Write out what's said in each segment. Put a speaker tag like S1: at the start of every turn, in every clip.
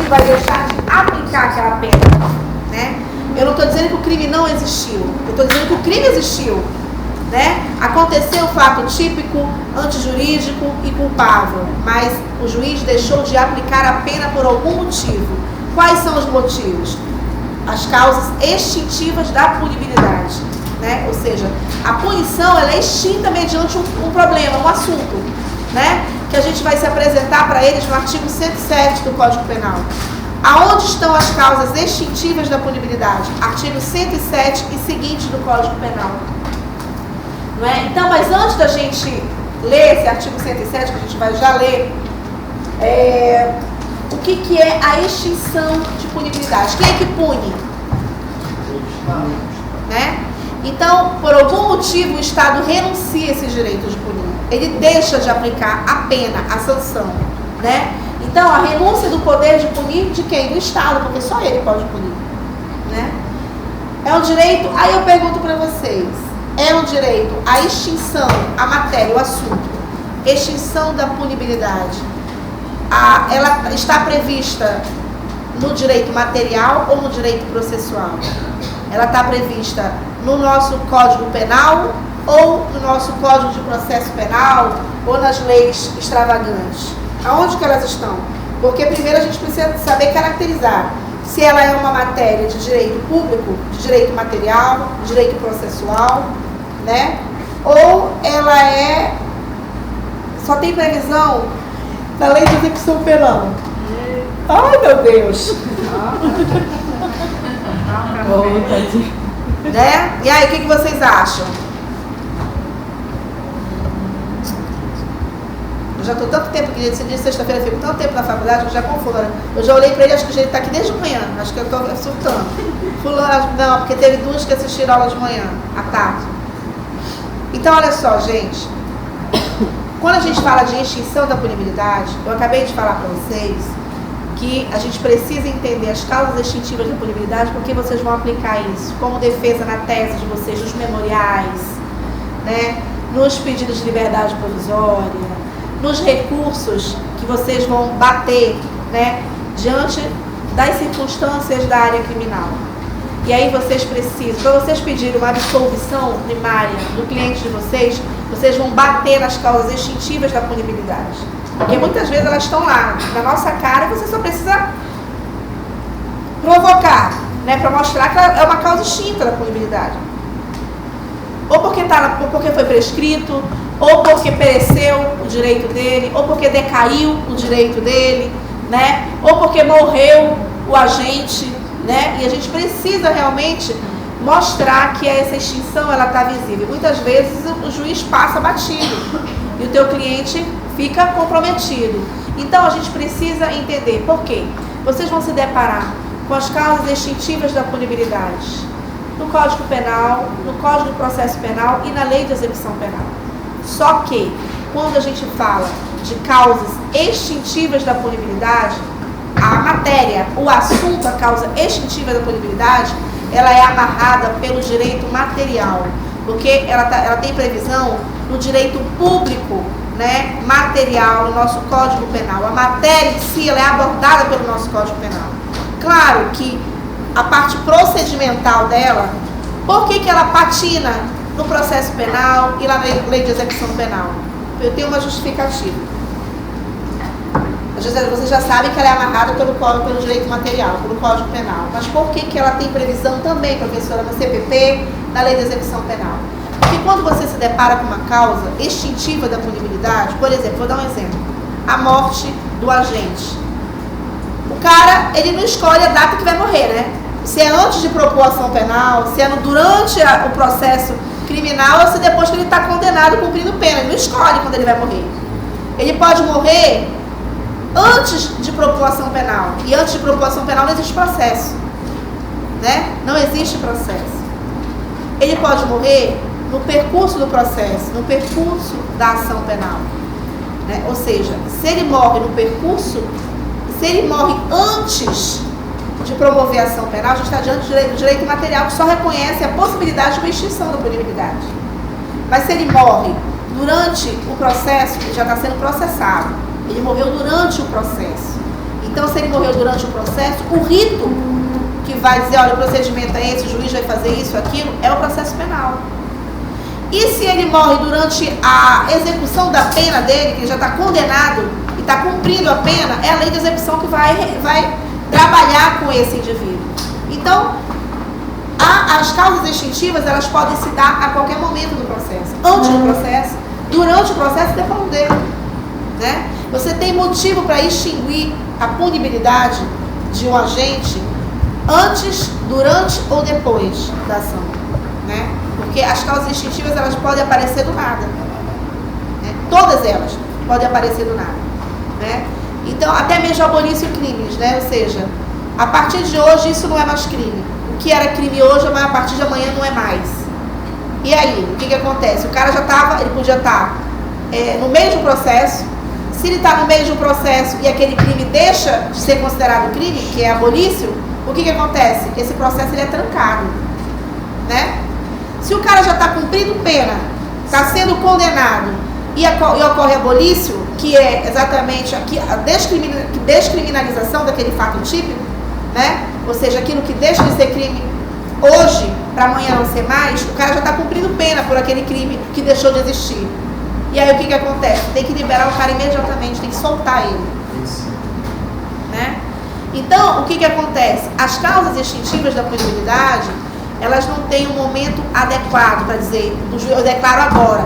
S1: que vai deixar de aplicar aquela pena, né? Eu não estou dizendo que o crime não existiu, eu estou dizendo que o crime existiu, né? Aconteceu o fato típico, antijurídico e culpável, mas o juiz deixou de aplicar a pena por algum motivo. Quais são os motivos? As causas extintivas da punibilidade, né? Ou seja, a punição ela é extinta mediante um problema, um assunto, né? Que a gente vai se apresentar para eles no artigo 107 do Código Penal. Aonde estão as causas extintivas da punibilidade? Artigo 107 e seguinte do Código Penal. Não é? Então, mas antes da gente ler esse artigo 107, que a gente vai já ler, o que é a extinção de punibilidade? Quem é que pune? Né? Então, por algum motivo, o Estado renuncia a esse direito de punir. Ele deixa de aplicar a pena, a sanção, né? Então, a renúncia do poder de punir de quem? Do Estado, porque só ele pode punir, né? É um direito, aí eu pergunto para vocês, é um direito a extinção, a matéria, o assunto, extinção da punibilidade, ela está prevista no direito material ou no direito processual? Ela está prevista no nosso Código Penal ou no nosso Código de Processo Penal ou nas leis extravagantes? Aonde que elas estão? Porque primeiro a gente precisa saber caracterizar se ela é uma matéria de direito público, de direito material, de direito processual, né? Ou ela só tem previsão da lei de execução penal. Ai, meu Deus! Né? E aí, o que vocês acham? Eu já estou tanto tempo aqui, de sexta-feira eu fico tanto tempo na faculdade que eu já confundo. Eu já olhei para ele, acho que ele está aqui desde manhã. Acho que eu estou surtando. Fulano, não, porque teve duas que assistiram aula de manhã, à tarde. Então, olha só, gente. Quando a gente fala de extinção da punibilidade, eu acabei de falar para vocês que a gente precisa entender as causas extintivas da punibilidade, porque vocês vão aplicar isso como defesa na tese de vocês, nos memoriais, né? Nos pedidos de liberdade provisória, nos recursos que vocês vão bater, né? Diante das circunstâncias da área criminal. E aí vocês precisam, para vocês pedirem uma absolvição primária do cliente de vocês, vocês vão bater nas causas extintivas da punibilidade. Porque muitas vezes elas estão lá, na nossa cara, e você só precisa provocar, né, para mostrar que é uma causa extinta da punibilidade. Ou porque foi prescrito, ou porque pereceu o direito dele, ou porque decaiu o direito dele, né, ou porque morreu o agente, né, e a gente precisa realmente mostrar que essa extinção ela está visível. Muitas vezes o juiz passa batido e o teu cliente fica comprometido. Então a gente precisa entender por quê. Vocês vão se deparar com as causas extintivas da punibilidade no Código Penal, no Código de Processo Penal e na Lei de Execução Penal. Só que quando a gente fala de causas extintivas da punibilidade, a matéria, o assunto, a causa extintiva da punibilidade, ela é amarrada pelo direito material, porque ela tem previsão no direito público, né, material, no nosso Código Penal. A matéria em si ela é abordada pelo nosso Código Penal. Claro que a parte procedimental dela, por que ela patina no processo penal e na lei de execução penal? Eu tenho uma justificativa. Vocês já sabem que ela é amarrada pelo direito material, pelo Código Penal. Mas por que ela tem previsão também, professora, no CPP, na lei de execução penal? Porque quando você se depara com uma causa extintiva da punibilidade, por exemplo, vou dar um exemplo, a morte do agente. O cara, ele não escolhe a data que vai morrer, né? Se é antes de propor ação penal, se é durante o processo criminal ou se depois que ele está condenado cumprindo pena. Ele não escolhe quando ele vai morrer. Ele pode morrer antes de propor ação penal. E antes de propor ação penal não existe processo, né? Não existe processo. Ele pode morrer no percurso do processo, no percurso da ação penal, né? Ou seja, se ele morre no percurso, se ele morre antes de promover a ação penal, a gente está diante do direito material que só reconhece a possibilidade de uma extinção da punibilidade. Mas se ele morre durante o processo, ele já está sendo processado. Ele morreu durante o processo. Então, se ele morreu durante o processo, o rito que vai dizer, olha, o procedimento é esse, o juiz vai fazer isso, aquilo, é o processo penal. E se ele morre durante a execução da pena dele, que ele já está condenado e está cumprindo a pena, é a lei de execução que vai trabalhar com esse indivíduo. Então, as causas extintivas, elas podem se dar a qualquer momento do processo. Antes do processo, durante o processo e depois dele. Né? Você tem motivo para extinguir a punibilidade de um agente antes, durante ou depois da ação. Né? Porque as causas extintivas, elas podem aparecer do nada. Né? Todas elas podem aparecer do nada. Né? Então, até mesmo abolir-se crimes, né? Ou seja, a partir de hoje isso não é mais crime. O que era crime hoje, mas a partir de amanhã não é mais. E aí, o que acontece? O cara já estava, ele podia estar no meio de um processo. Se ele está no meio de um processo e aquele crime deixa de ser considerado crime, que é abolício, o que acontece? Esse processo ele é trancado. Né? Se o cara já está cumprindo pena, está sendo condenado e ocorre abolício, que é exatamente aqui a descriminalização daquele fato típico, né? Ou seja, aquilo que deixa de ser crime hoje, para amanhã não ser mais, o cara já está cumprindo pena por aquele crime que deixou de existir. E aí o que acontece? Tem que liberar o cara imediatamente, tem que soltar ele. Né? Então, o que acontece? As causas extintivas da punibilidade, elas não têm um momento adequado para dizer, eu declaro agora,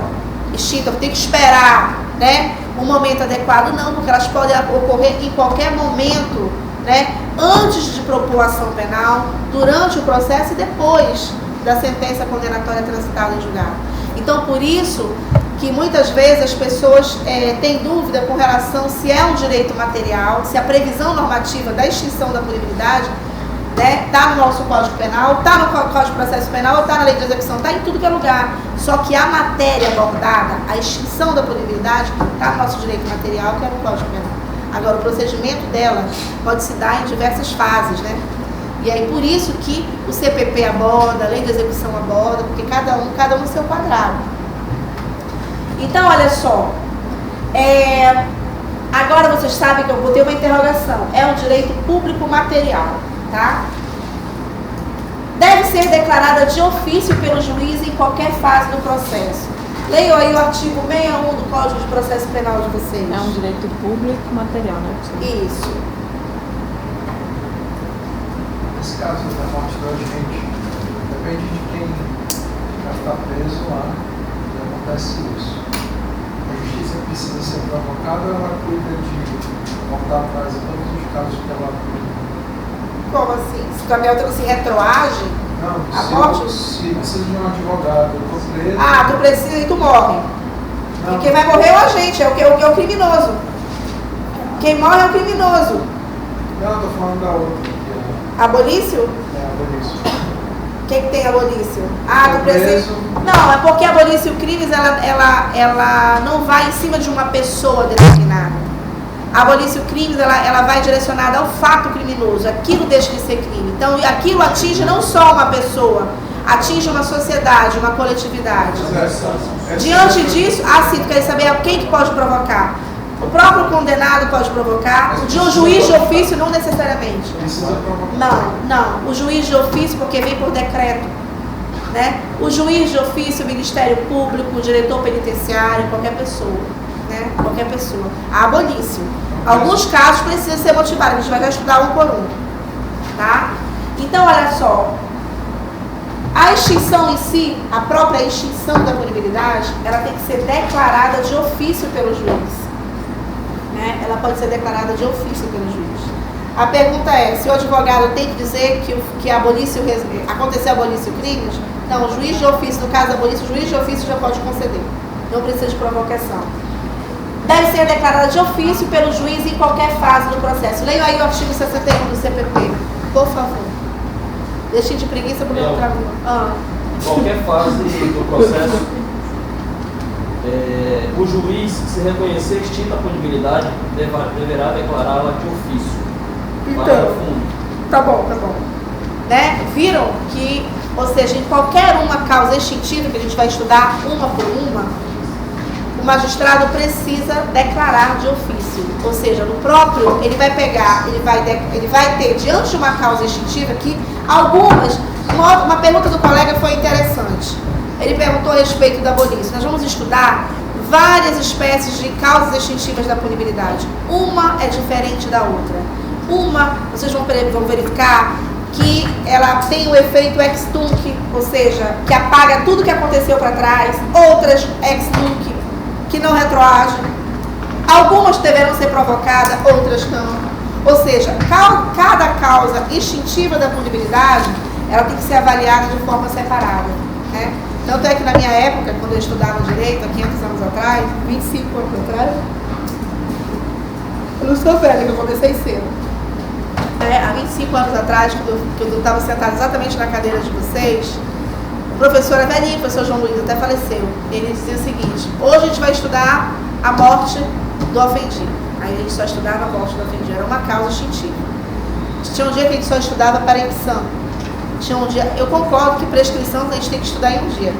S1: extinta, eu tenho que esperar, né, um momento adequado, não, porque elas podem ocorrer em qualquer momento, né, antes de propor ação penal, durante o processo e depois da sentença condenatória transitada em julgado. Então, por isso que muitas vezes as pessoas têm dúvida com relação se é um direito material, se a previsão normativa da extinção da punibilidade está no nosso Código Penal, está no Código de Processo Penal, está na Lei de Execução, está em tudo que é lugar. Só que a matéria abordada, a extinção da punibilidade, está no nosso direito material, que é no Código Penal. Agora, o procedimento dela pode se dar em diversas fases, né? E aí, por isso que o CPP aborda, a Lei de Execução aborda, porque cada um no seu quadrado. Então, olha só, agora vocês sabem que eu botei uma interrogação, é um direito público material. Tá? Deve ser declarada de ofício pelo juiz em qualquer fase do processo. Leiam aí o artigo 61 do Código de Processo Penal de vocês.
S2: É um direito público material, né?
S1: Isso.
S3: Nesse caso da morte do agente, depende de quem já está preso lá e acontece isso. A justiça precisa ser provocada ou ela cuida de voltar atrás a todos os casos que ela cuida?
S1: Como assim? Se o Gabriel se retroage?
S3: Não,
S1: a morte?
S3: Se precisa de um advogado, eu estou preso.
S1: Ah, tu precisa e tu morre.
S3: Não.
S1: E quem vai morrer é o agente, é o criminoso. Quem morre é o criminoso.
S3: Não, estou falando da outra. Que
S1: Abolício?
S3: abolício.
S1: Quem que tem abolício? Ah, tu precisa.
S3: Preso.
S1: Não, é porque a abolício crimes ela não vai em cima de uma pessoa determinada. A abolício crimes, ela vai direcionada ao fato criminoso, aquilo deixa de ser crime. Então, aquilo atinge não só uma pessoa, atinge uma sociedade, uma coletividade. Diante disso, tu quer saber quem que pode provocar? O próprio condenado pode provocar, o juiz de ofício não necessariamente. Não, o juiz de ofício, porque vem por decreto. Né? O juiz de ofício, o Ministério Público, o diretor penitenciário, qualquer pessoa. Né? Qualquer pessoa. A abolício. Alguns casos precisam ser motivados, a gente vai estudar um por um. Tá? Então, olha só. A extinção em si, a própria extinção da punibilidade, ela tem que ser declarada de ofício pelo juiz. Né? Ela pode ser declarada de ofício pelo juiz. A pergunta é, se o advogado tem que dizer que aconteceu abolício crimes? Não, o juiz de ofício, no caso abolício, o juiz de ofício já pode conceder. Não precisa de provocação. Deve ser declarada de ofício pelo juiz em qualquer fase do processo. Leiam aí o artigo 61 do CPP, por favor. Deixem de preguiça porque eu trago.
S4: Em qualquer fase do processo, o juiz, se reconhecer extinta a punibilidade, deverá declará-la de ofício.
S1: Então, tá bom. Né? Viram que, ou seja, em qualquer uma causa extintiva que a gente vai estudar uma por uma, o magistrado precisa declarar de ofício. Ou seja, no próprio, ele vai pegar, ele vai ter, diante de uma causa extintiva, que algumas... Uma pergunta do colega foi interessante. Ele perguntou a respeito da abolição. Nós vamos estudar várias espécies de causas extintivas da punibilidade. Uma é diferente da outra. Uma, vocês vão verificar que ela tem o efeito ex tunc, ou seja, que apaga tudo que aconteceu para trás. Outras ex tunc, que não retroagem. Algumas deverão ser provocadas, outras não. Ou seja, cada causa extintiva da punibilidade, ela tem que ser avaliada de forma separada, né? Tanto é que na minha época, quando eu estudava direito, há 500 anos atrás, 25 anos atrás, eu não sou velha, eu comecei cedo. Há 25 anos atrás, quando eu estava sentada exatamente na cadeira de vocês, o professor era velhinho, o professor João Luiz até faleceu. Ele dizia o seguinte: hoje a gente vai estudar a morte do ofendido. Aí a gente só estudava a morte do ofendido, era uma causa extintiva. Tinha um dia que a gente só estudava parempção. Tinha um dia, eu concordo que prescrição a gente tem que estudar em um dia,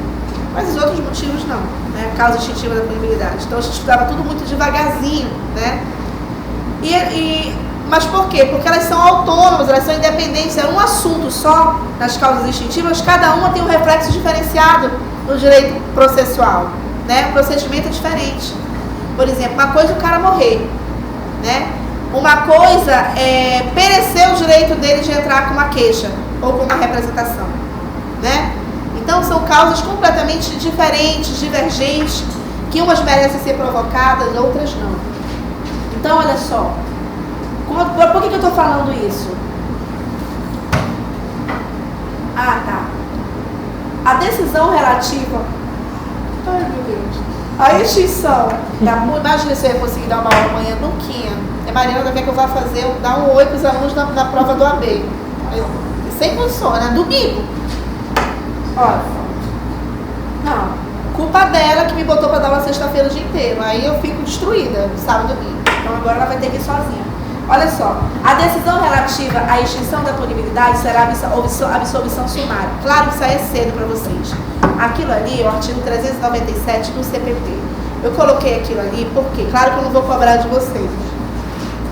S1: mas os outros motivos não, né? Causa extintiva da punibilidade. Então a gente estudava tudo muito devagarzinho, né? Mas por quê? Porque elas são autônomas, elas são independentes, é um assunto só nas causas extintivas, cada uma tem um reflexo diferenciado no direito processual, né? O procedimento é diferente. Por exemplo, uma coisa é o cara morrer, né? Uma coisa é perecer o direito dele de entrar com uma queixa ou com uma representação, né? Então são causas completamente diferentes, divergentes, que umas merecem ser provocadas, outras não. Então olha só, por que eu estou falando isso? Ah, tá. A decisão relativa... Ai, meu Deus. A extinção da... Imagina se eu ia conseguir dar uma aula amanhã no Quinha. A Mariana quer que eu vá fazer, dar um oi para os alunos na prova do AB. Sem condições, né? Domingo. Olha. Não. Culpa dela que me botou para dar uma sexta-feira o dia inteiro. Aí eu fico destruída, sábado e domingo. Então agora ela vai ter que ir sozinha. Olha só. A decisão relativa à extinção da punibilidade será absolvição sumária. Claro que isso aí é cedo para vocês. Aquilo ali é o artigo 397 do CPP. Eu coloquei aquilo ali porque, claro que eu não vou cobrar de vocês.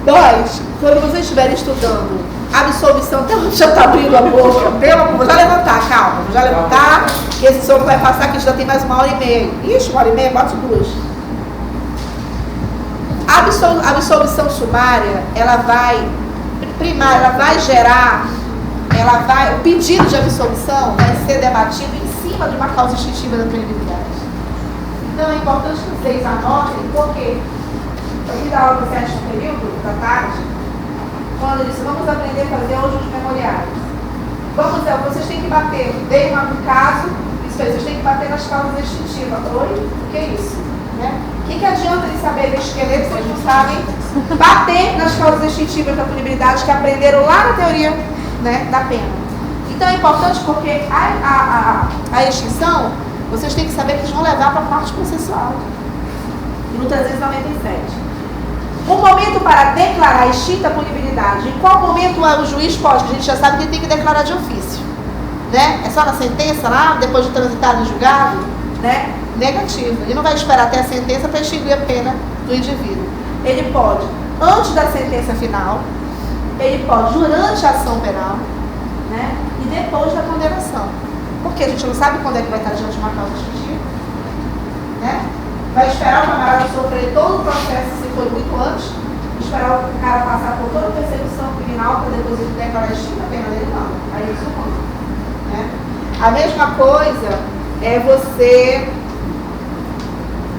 S1: Mas, quando vocês estiverem estudando absolvição, até onde já está abrindo a boca, vou já levantar, calma, vou já levantar, que esse soco vai passar, que já tem mais 1h30. Ixi, 1h30, bate 2. A absolvição sumária, ela vai gerar, o pedido de absolvição vai ser debatido em cima de uma causa extintiva da punibilidade. Então é importante que vocês anotem, porque eu fui dar aula no 7º período da tarde, quando eu disse, vamos aprender a fazer hoje os memoriais. Vocês têm que bater, dei um caso, vocês têm que bater nas causas extintivas. Oi? O que é isso? Né? O que adianta eles saberem de esqueleto se eles não sabem bater nas causas extintivas da punibilidade que aprenderam lá na teoria, né, da pena? Então é importante porque a extinção, vocês têm que saber que eles vão levar para a parte processual. E no 397. O momento para declarar a extinta punibilidade, em qual momento o juiz pode, que a gente já sabe que ele tem que declarar de ofício, né? É só na sentença lá, depois de transitado no julgado, né? Negativo. Ele não vai esperar até a sentença para extinguir a pena do indivíduo. Ele pode antes da sentença final, ele pode durante a ação penal, né? E depois da condenação. Porque a gente não sabe quando é que vai estar diante de uma causa extintiva, né? Vai esperar o camarada sofrer todo o processo, se for muito antes, esperar o cara passar por toda a persecução criminal para depois ele declarar extinta a pena dele, não. Aí isso não, né? A mesma coisa é você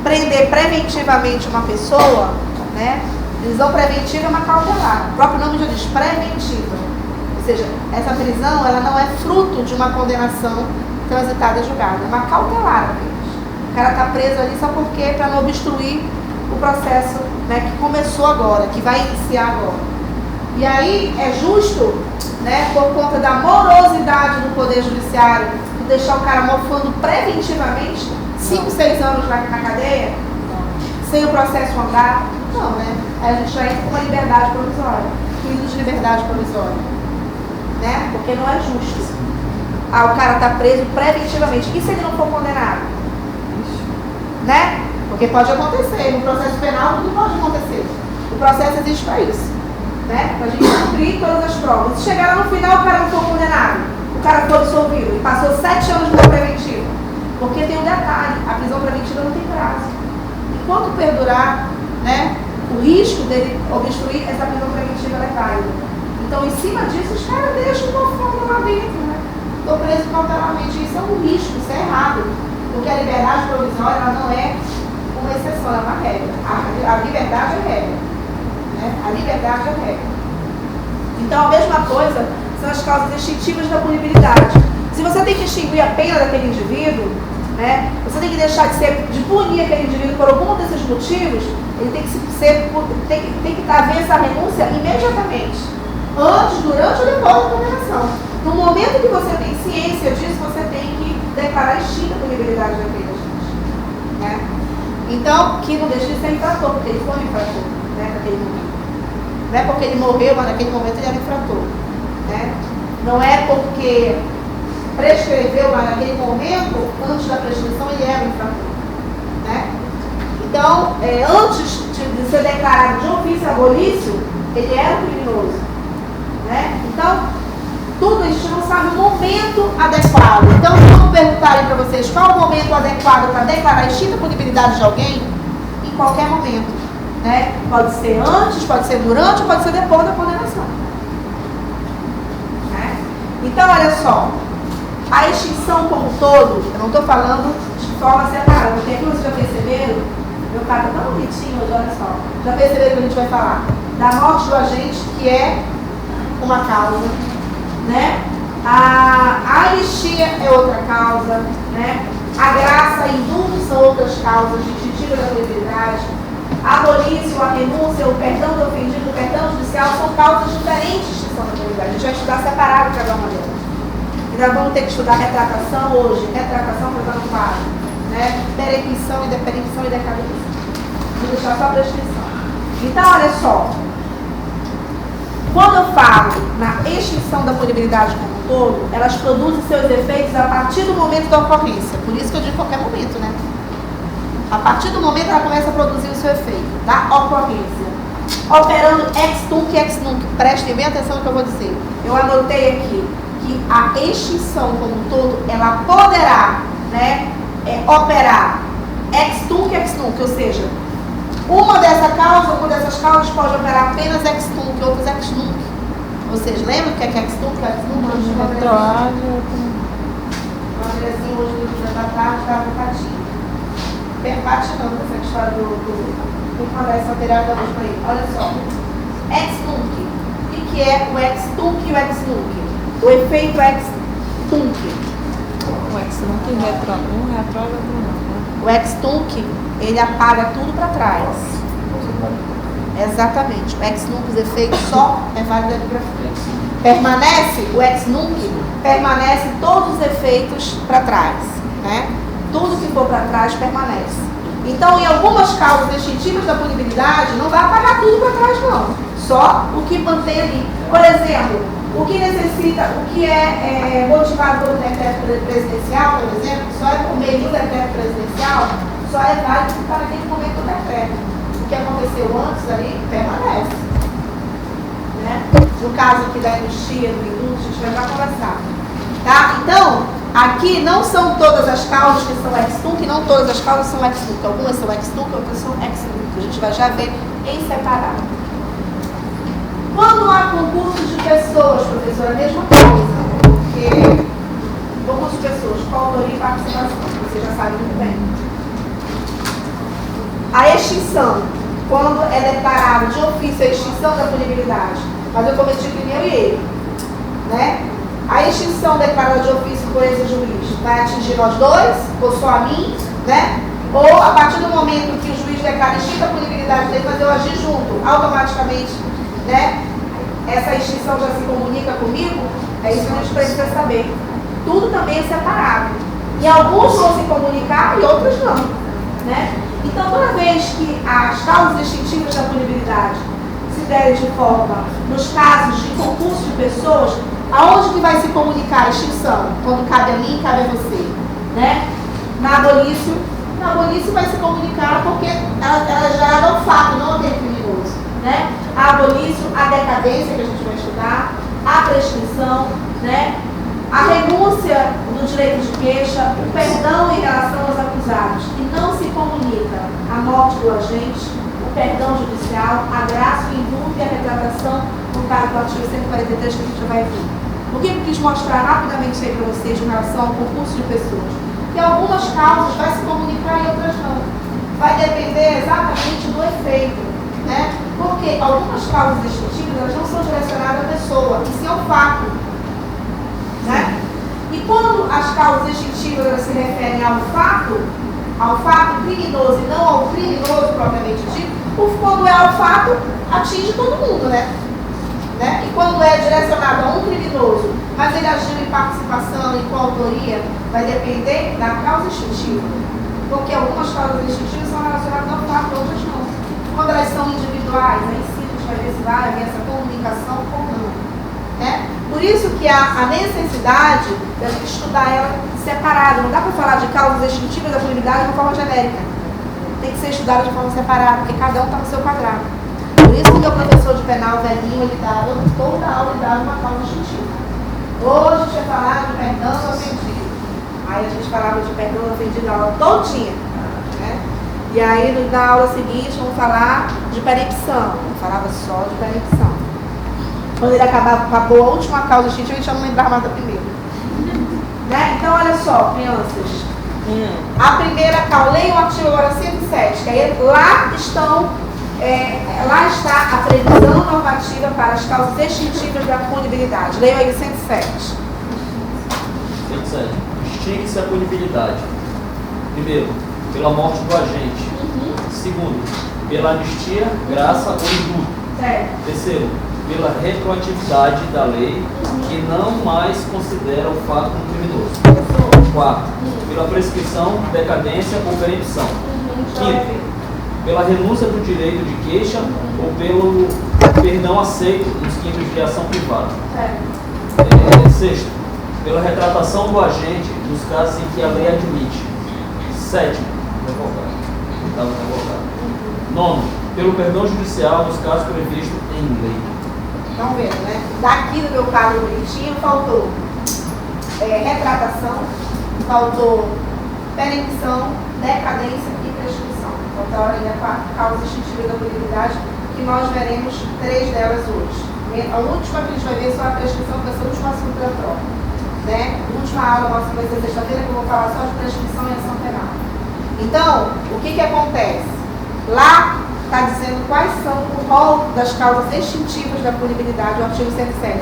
S1: prender preventivamente uma pessoa, né? Prisão preventiva é uma cautelar. O próprio nome já diz preventiva. Ou seja, essa prisão ela não é fruto de uma condenação transitada e julgada. É uma cautelar apenas. O cara está preso ali só porque para não obstruir o processo, né, que começou agora, que vai iniciar agora. E aí é justo, né, por conta da morosidade do Poder Judiciário, de deixar o cara mofando preventivamente 5, 6 anos na cadeia, sem o processo andar. Não, né? Aí a gente já entra com uma liberdade provisória, juízo de liberdade provisória, né? Porque não é justo. O cara está preso preventivamente. E se ele não for condenado? Né? Porque pode acontecer, no processo penal tudo pode acontecer. O processo existe para isso, né? Para a gente cumprir todas as provas. Se chegar lá no final o cara não for condenado, o cara foi absolvido e passou 7 anos de prisão preventiva. Porque tem um detalhe, a prisão preventiva não tem prazo. Enquanto perdurar, né, o risco dele obstruir essa prisão preventiva é válida. Então, em cima disso, os caras deixam uma forma lá dentro, né? Estou preso cautelarmente. Isso é um risco, isso é errado. Porque a liberdade provisória ela não é uma exceção, é uma regra. A liberdade é regra. Né? A liberdade é regra. Então, a mesma coisa são as causas extintivas da punibilidade. Se você tem que extinguir a pena daquele indivíduo, né, você tem que deixar de punir aquele indivíduo por algum desses motivos, ele tem que haver essa renúncia imediatamente. Antes, durante ou depois da condenação. No momento que você tem ciência disso, você tem que declarar extinta a punibilidade daquele agente. Né? Então, que não deixe de ser infrator, porque ele foi um infrator, né, naquele momento. Não é porque ele morreu, mas naquele momento ele era infrator. Né? Não é porque prescreveu, mas naquele momento, antes da prescrição, ele era um infrator. Né? Então, antes de ser declarado de ofício abolício, ele era um criminoso. Né? Então, tudo isso a gente não sabe o momento adequado. Então, quando perguntarem para vocês qual o momento adequado para declarar extinta a punibilidade de alguém, em qualquer momento. Né? Pode ser antes, pode ser durante, pode ser depois da condenação. Né? Então, olha só. A extinção como um todo, eu não estou falando de forma separada, porque aqui vocês já perceberam, meu cara está tão bonitinho hoje, olha só. Já perceberam que a gente vai falar da morte do agente, que é uma causa, né? A anistia é outra causa, né? A graça e indulto são outras causas distintivas da punibilidade. A abolício, a renúncia, o perdão do ofendido, o perdão judicial são causas diferentes de extinção da punibilidade. A gente vai estudar separado cada uma delas. Ainda vamos ter que estudar retratação hoje, retratação para dar um quadro, né? Perempção e decadência. Vou deixar só a prescrição. Então, olha só. Quando eu falo na extinção da punibilidade como um todo, elas produzem seus efeitos a partir do momento da ocorrência. Por isso que eu digo qualquer momento, né? A partir do momento ela começa a produzir o seu efeito, da ocorrência. Operando ex tunc e ex nunc. Prestem bem atenção no que eu vou dizer. Eu anotei aqui que a extinção como um todo, ela poderá, né, operar ex tunc e ex nunc, ou seja, uma dessas causas pode operar apenas ex tunc, outras ex nunc. Ou seja, lembra o que é ex tunc e ex nunc?
S2: Retroágil.
S1: Uma direção hoje do da tarde estava patinho. Patinando essa história do congresso material da luz para ele. Olha só. Ex nunc. O que é o ex tunc e o ex nunc? O efeito ex tunc.
S2: O ex nunc retrógrado não, né?
S1: O ex tunc, ele apaga tudo para trás. Exatamente. O ex nunc, os efeitos só é válido a biografia. Permanece, o ex nunc, permanece todos os efeitos para trás. Né? Tudo que for para trás permanece. Então, em algumas causas extintivas da punibilidade, não vai apagar tudo para trás, não. Só o que mantém ali. Por exemplo, o que necessita, o que é motivado pelo decreto presidencial, por exemplo, só é por meio do decreto presidencial, só é válido para aquele momento do decreto. O que aconteceu antes ali permanece. Né? No caso aqui da anistia, do indulto, a gente vai já conversar. Tá? Então, aqui não são todas as causas que são ex tunc, não todas as causas são ex nunc. Algumas são ex tunc, outras são ex nunc. A gente vai já ver em separado. Quando há concurso de pessoas, professora, a mesma coisa. Porque concurso de pessoas, com autoria e participação, você já sabe muito bem. A extinção, quando é declarado de ofício a extinção da punibilidade, mas eu cometi primeiro e ele, né? A extinção declarada de ofício por esse juiz vai atingir nós dois, ou só a mim, né? Ou a partir do momento que o juiz declara extinta a punibilidade dele, mas eu agir junto, automaticamente, né? Essa extinção já se comunica comigo, é isso que a gente precisa saber. Tudo também é separado. E alguns vão se comunicar e outros não, né? Então, toda vez que as causas extintivas da punibilidade se derem de forma, nos casos de concurso de pessoas, aonde que vai se comunicar a extinção? Quando cabe a mim, cabe a você, né? Na abolício, A abolição vai se comunicar porque ela já é um fato, não aquele criminoso. Né? A abolição, a decadência que a gente vai estudar, a prescrição, né? A renúncia do direito de queixa, o perdão em relação aos acusados, e não se comunica a morte do agente, o perdão judicial, a graça, o indulto e a retratação, no caso do artigo 143 que a gente vai ver. O que eu quis mostrar rapidamente aí para vocês em relação ao concurso de pessoas? Que algumas causas vai se comunicar e outras não. Vai depender exatamente do efeito, né? Porque algumas causas extintivas elas não são direcionadas à pessoa, e sim ao fato. Né? E quando as causas extintivas elas se referem ao fato criminoso e não ao criminoso propriamente dito, quando é ao fato, atinge todo mundo, né? E quando é direcionado a um criminoso, mas ele agiu em participação e coautoria, vai depender da causa extintiva. Porque algumas causas extintivas são relacionadas ao fato, outras não. Quando elas são individuais, aí sim a gente vai ver se vai haver essa comunicação ou não. Né? Por isso que há a necessidade de a gente estudar ela separada. Não dá para falar de causas extintivas da punibilidade de uma forma genérica. Tem que ser estudada de forma separada, porque cada um está no seu quadrado. Por isso que o meu professor de penal velhinho, ele dava toda a aula e dava uma causa extintiva. Hoje a gente vai falar de perdão ofendido. Aí a gente falava de perdão ofendido a aula todinha. Né? E aí na aula seguinte vamos falar de perempção. Eu falava só de perempção. Quando ele acabou a última causa extintiva, a gente já não lembrava mais da primeira. Né? Então, olha só, crianças. A primeira causa, leia o artigo agora 107, que aí lá está a previsão normativa para as causas extintivas da punibilidade. Leia aí 107.
S4: 107. Extingue-se a punibilidade. Primeiro, pela morte do agente. Segundo, pela anistia, graça ou indulto. Terceiro, pela retroatividade da lei, que não mais considera o fato como criminoso. Quarto, pela prescrição, decadência ou perempção. Quinto, pela renúncia do direito de queixa ou pelo perdão aceito nos crimes de ação privada. Sexto, pela retratação do agente nos casos em que a lei admite. Sétimo, revogado. Nono, pelo perdão judicial nos casos previstos em lei.
S1: Estão vendo, né? Daqui no meu quadro bonitinho faltou retratação, faltou perempção, decadência e prescrição. Faltaram ainda 4 causas extintivas da punibilidade, que nós veremos 3 delas hoje. A última que a gente vai ver é só a prescrição, que vai ser o último assunto da prova. Né? A última aula nossa vai ser sexta-feira, que eu vou falar só de prescrição e ação penal. Então, o que acontece? Lá está dizendo quais são o rol das causas extintivas da punibilidade, o artigo 107.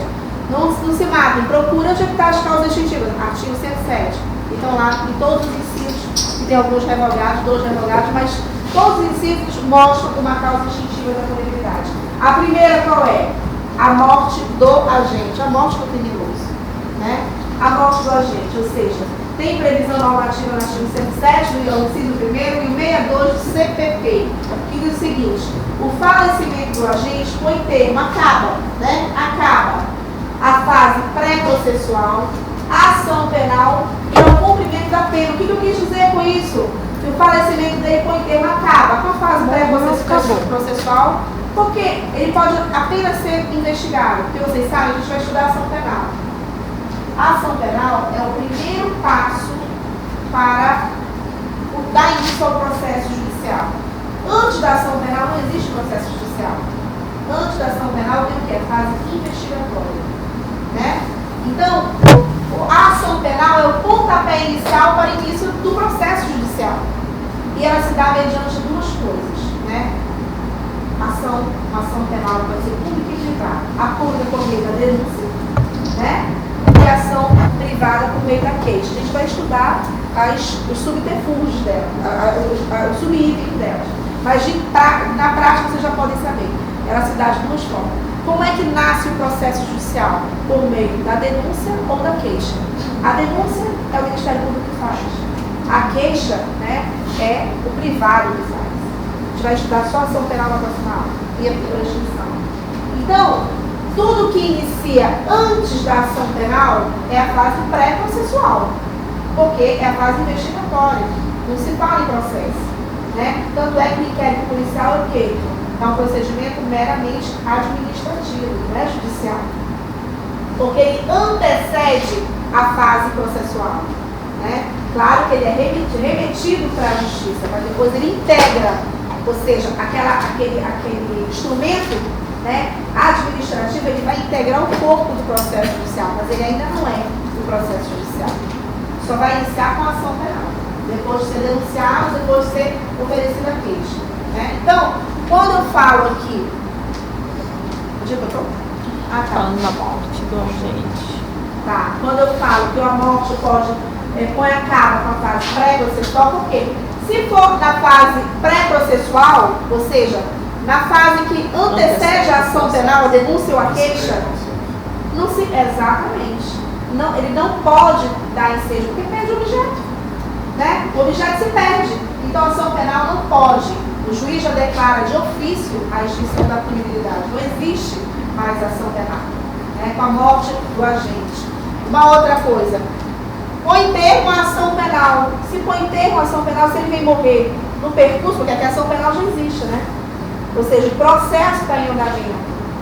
S1: Não se matem, procura onde está as causas extintivas, artigo 107. Então lá em todos os incisos, que tem alguns revogados, 2 revogados, mas todos os incisos mostram uma causa extintiva da punibilidade. A primeira qual é? A morte do agente, a morte do criminoso. Né? A morte do agente, ou seja, tem previsão normativa no artigo 107, no inciso 1º, e o 62 do CPP, que diz o seguinte: o falecimento do agente põe termo, acaba a fase pré-processual, a ação penal e o cumprimento da pena. O que eu quis dizer com isso? Que o falecimento dele põe termo, acaba com a fase pré-processual, porque ele pode apenas ser investigado. Porque vocês sabem, a gente vai estudar a ação penal. A ação penal é o primeiro passo para dar início ao processo judicial. Antes da ação penal não existe processo judicial. Antes da ação penal tem o que? A fase investigatória. Né? Então, a ação penal é o pontapé inicial para o início do processo judicial. E ela se dá mediante 2 coisas. Né? Uma ação penal pode ser pública e privada. A pública por meio da denúncia, né? E a ação privada por meio da queixa. A gente vai estudar os subterfúgios dela, os subitens delas. Mas na prática vocês já podem saber. Ela se dá de 2 formas. Como é que nasce o processo judicial? Por meio da denúncia ou da queixa. A denúncia é o Ministério Público que faz. A queixa, né, é o privado que faz. A gente vai estudar só a ação penal na próxima aula e a prescrição. Então, tudo que inicia antes da ação penal é a fase pré-processual, porque é a fase investigatória. Não se fala em processo. Né? Tanto é que o inquérito policial é o quê? É um procedimento meramente administrativo, não é judicial. Porque ele antecede a fase processual. Né? Claro que ele é remetido para a justiça, mas depois ele integra, ou seja, aquele instrumento, né, administrativo, ele vai integrar o corpo do processo judicial, mas ele ainda não é o processo judicial. Só vai iniciar com a ação penal, depois de ser denunciado, depois de ser oferecida a queixa. Né? Então, quando eu falo aqui... Onde é que eu estou? Ah, tá.
S2: Falando da morte do agente.
S1: Tá. Quando eu falo que a morte pode põe a cabo com a fase pré-processual, por quê? Se for na fase pré-processual, ou seja, na fase que antecede a ação penal, a denúncia ou a queixa, não se, exatamente. Não, ele não pode dar ensejo, porque perde o objeto. Né? O objeto se perde. Então a ação penal não pode. O juiz já declara de ofício a extinção da punibilidade. Não existe mais ação penal. Né? Com a morte do agente. Uma outra coisa. Põe termo à ação penal. Se põe termo à ação penal, se ele vem morrer no percurso, porque aqui a ação penal já existe, né? Ou seja, o processo está em andamento.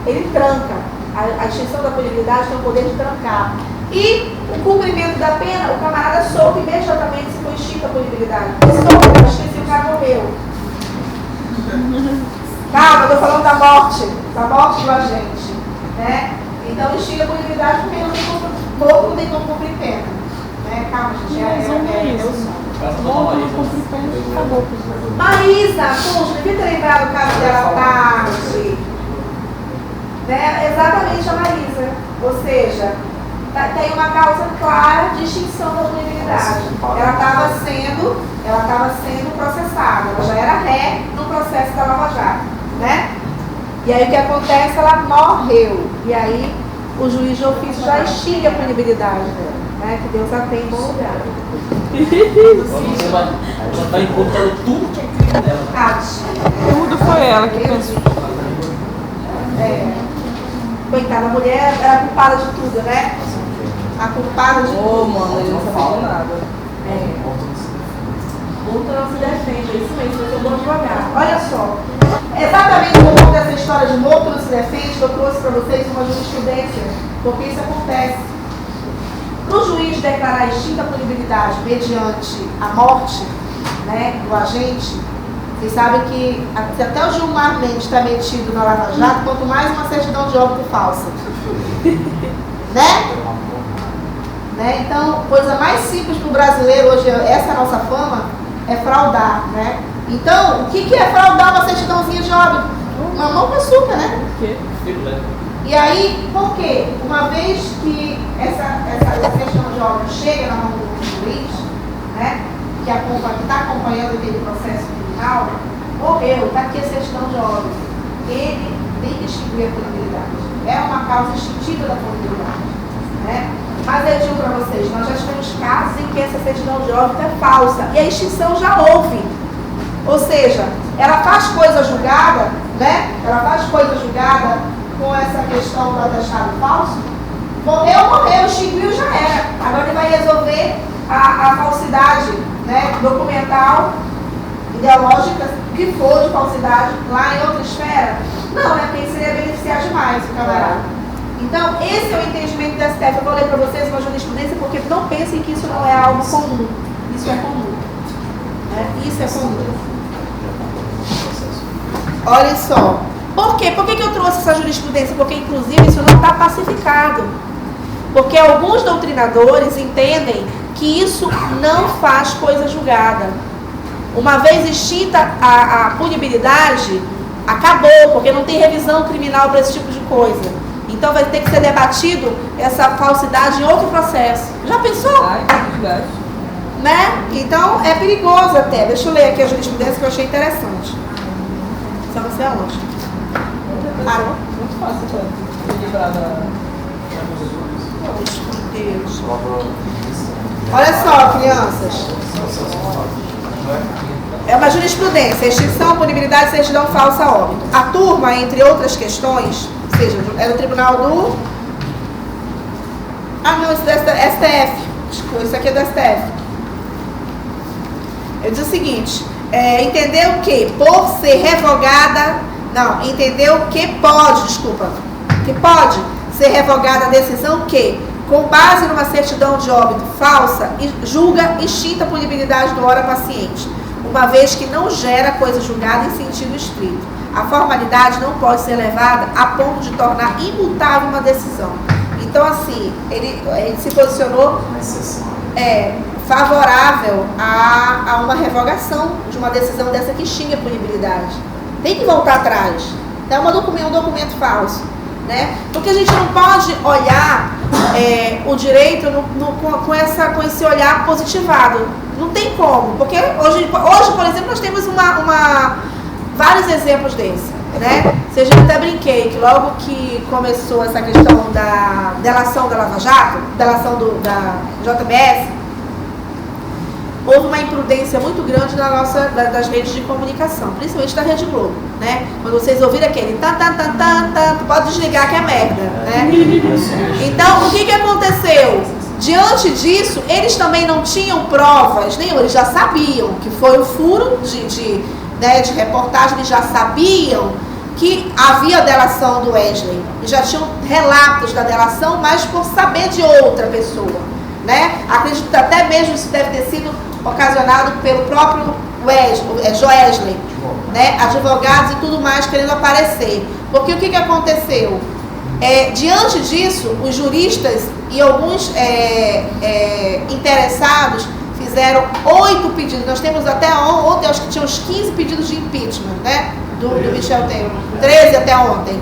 S1: Ele tranca. A extinção da punibilidade tem o poder de trancar. E o cumprimento da pena, o camarada solta imediatamente se for extinta a punibilidade. Solta, se o cara morreu. Calma, eu estou falando da morte do agente. Né? Então, extinta a punibilidade porque morto não tem como cumprir pena. Né? Calma, gente, é o som.
S2: Acabou.
S1: Marisa, poxa, devia ter lembrado o caso dela tarde. Né? Exatamente a Marisa. Ou seja, tem uma causa clara de extinção da punibilidade. Ela estava sendo processada. Ela já era ré no processo da Lava Jato. Né? E aí o que acontece? Ela morreu. E aí o juiz de ofício já extingue a punibilidade dela. Né? Que Deus a tem em bom lugar.
S4: Ela está encontrando tudo que é crime dela.
S2: Tudo foi ela que pensou.
S1: Coitada, a mulher era culpada de tudo, né? A culpada de tudo.
S5: Mano, ele não sabia de nada.
S1: Multa não se defende, é isso mesmo, eu sou bom advogado. Olha só, exatamente por conta dessa história de multa não se defende, eu trouxe para vocês uma jurisprudência, porque isso acontece. Para o juiz declarar extinta a punibilidade mediante a morte, né, do agente, vocês sabem que até o Gilmar Mendes está metido na Lava Jato, quanto mais uma certidão de óbito falsa. Né? Então, coisa mais simples para o brasileiro hoje, essa é a nossa fama, é fraudar. Né? Então, o que é fraudar uma certidãozinha de óbito? Uma mão com açúcar, né? E aí, por quê? Uma vez que essa certidão de óbito chega na mão do juiz, né? que está acompanhando aquele processo criminal, morreu, está aqui a certidão de óbito. Ele tem que extinguir a punibilidade. É uma causa extintiva da punibilidade. Né? Mas eu digo para vocês, nós já tivemos casos em que essa certidão de óbito é falsa e a extinção já houve. Ou seja, ela faz coisa julgada, né? Ela faz coisa julgada com essa questão do atestado falso. Morreu, extinguiu, já era. Agora ele vai resolver a falsidade, né, documental, ideológica, que for de falsidade lá em outra esfera. Não, né? Porque seria beneficiar demais o camarada. Então, esse é o entendimento da STF. Eu vou ler para vocês uma jurisprudência, porque não pensem que isso não é algo comum. Isso é comum. Isso é comum. Olha só. Por quê? Por que eu trouxe essa jurisprudência? Porque, inclusive, isso não está pacificado. Porque alguns doutrinadores entendem que isso não faz coisa julgada. Uma vez extinta a punibilidade, acabou, porque não tem revisão criminal para esse tipo de coisa. Então vai ter que ser debatido essa falsidade em outro processo. Já pensou? Né? Então é perigoso até. Deixa eu ler aqui a jurisprudência que eu achei interessante. Só você aonde?
S5: Muito fácil para livrar da...
S1: Deus. Olha só, crianças. É uma jurisprudência, extinção, punibilidade, certidão falsa, óbito. A turma, entre outras questões, ou seja, é do tribunal do... Ah, não, isso é do STF. Isso aqui é do STF. Eu disse o seguinte, entendeu que por ser revogada, entendeu que pode ser revogada a decisão que, com base numa certidão de óbito falsa, julga extinta a punibilidade do ora paciente, uma vez que não gera coisa julgada em sentido estrito. A formalidade não pode ser levada a ponto de tornar imutável uma decisão. Então, assim, ele se posicionou favorável a uma revogação de uma decisão dessa que extingue a punibilidade. Tem que voltar atrás. É um documento falso. Né? Porque a gente não pode olhar o direito com esse olhar positivado. Não tem como. Porque hoje por exemplo, nós temos vários exemplos desse. Né? Eu já até brinquei que logo que começou essa questão da delação da Lava Jato, delação da JBS, houve uma imprudência muito grande das redes de comunicação, principalmente da Rede Globo, né? Quando vocês ouvirem aquele pode desligar que é merda, né? Então, o que aconteceu? Diante disso, eles também não tinham provas nenhuma, eles já sabiam que foi um furo de reportagem, eles já sabiam que havia delação do Wesley, e já tinham relatos da delação, mas por saber de outra pessoa, né? Acredito que até mesmo isso deve ter sido ocasionado pelo próprio Joesley, né? Advogados e tudo mais querendo aparecer. Porque o que aconteceu? Diante disso, os juristas e alguns interessados fizeram 8 pedidos. Nós temos até ontem, acho que tinha uns 15 pedidos de impeachment, né? Do Michel Temer. 13 até ontem.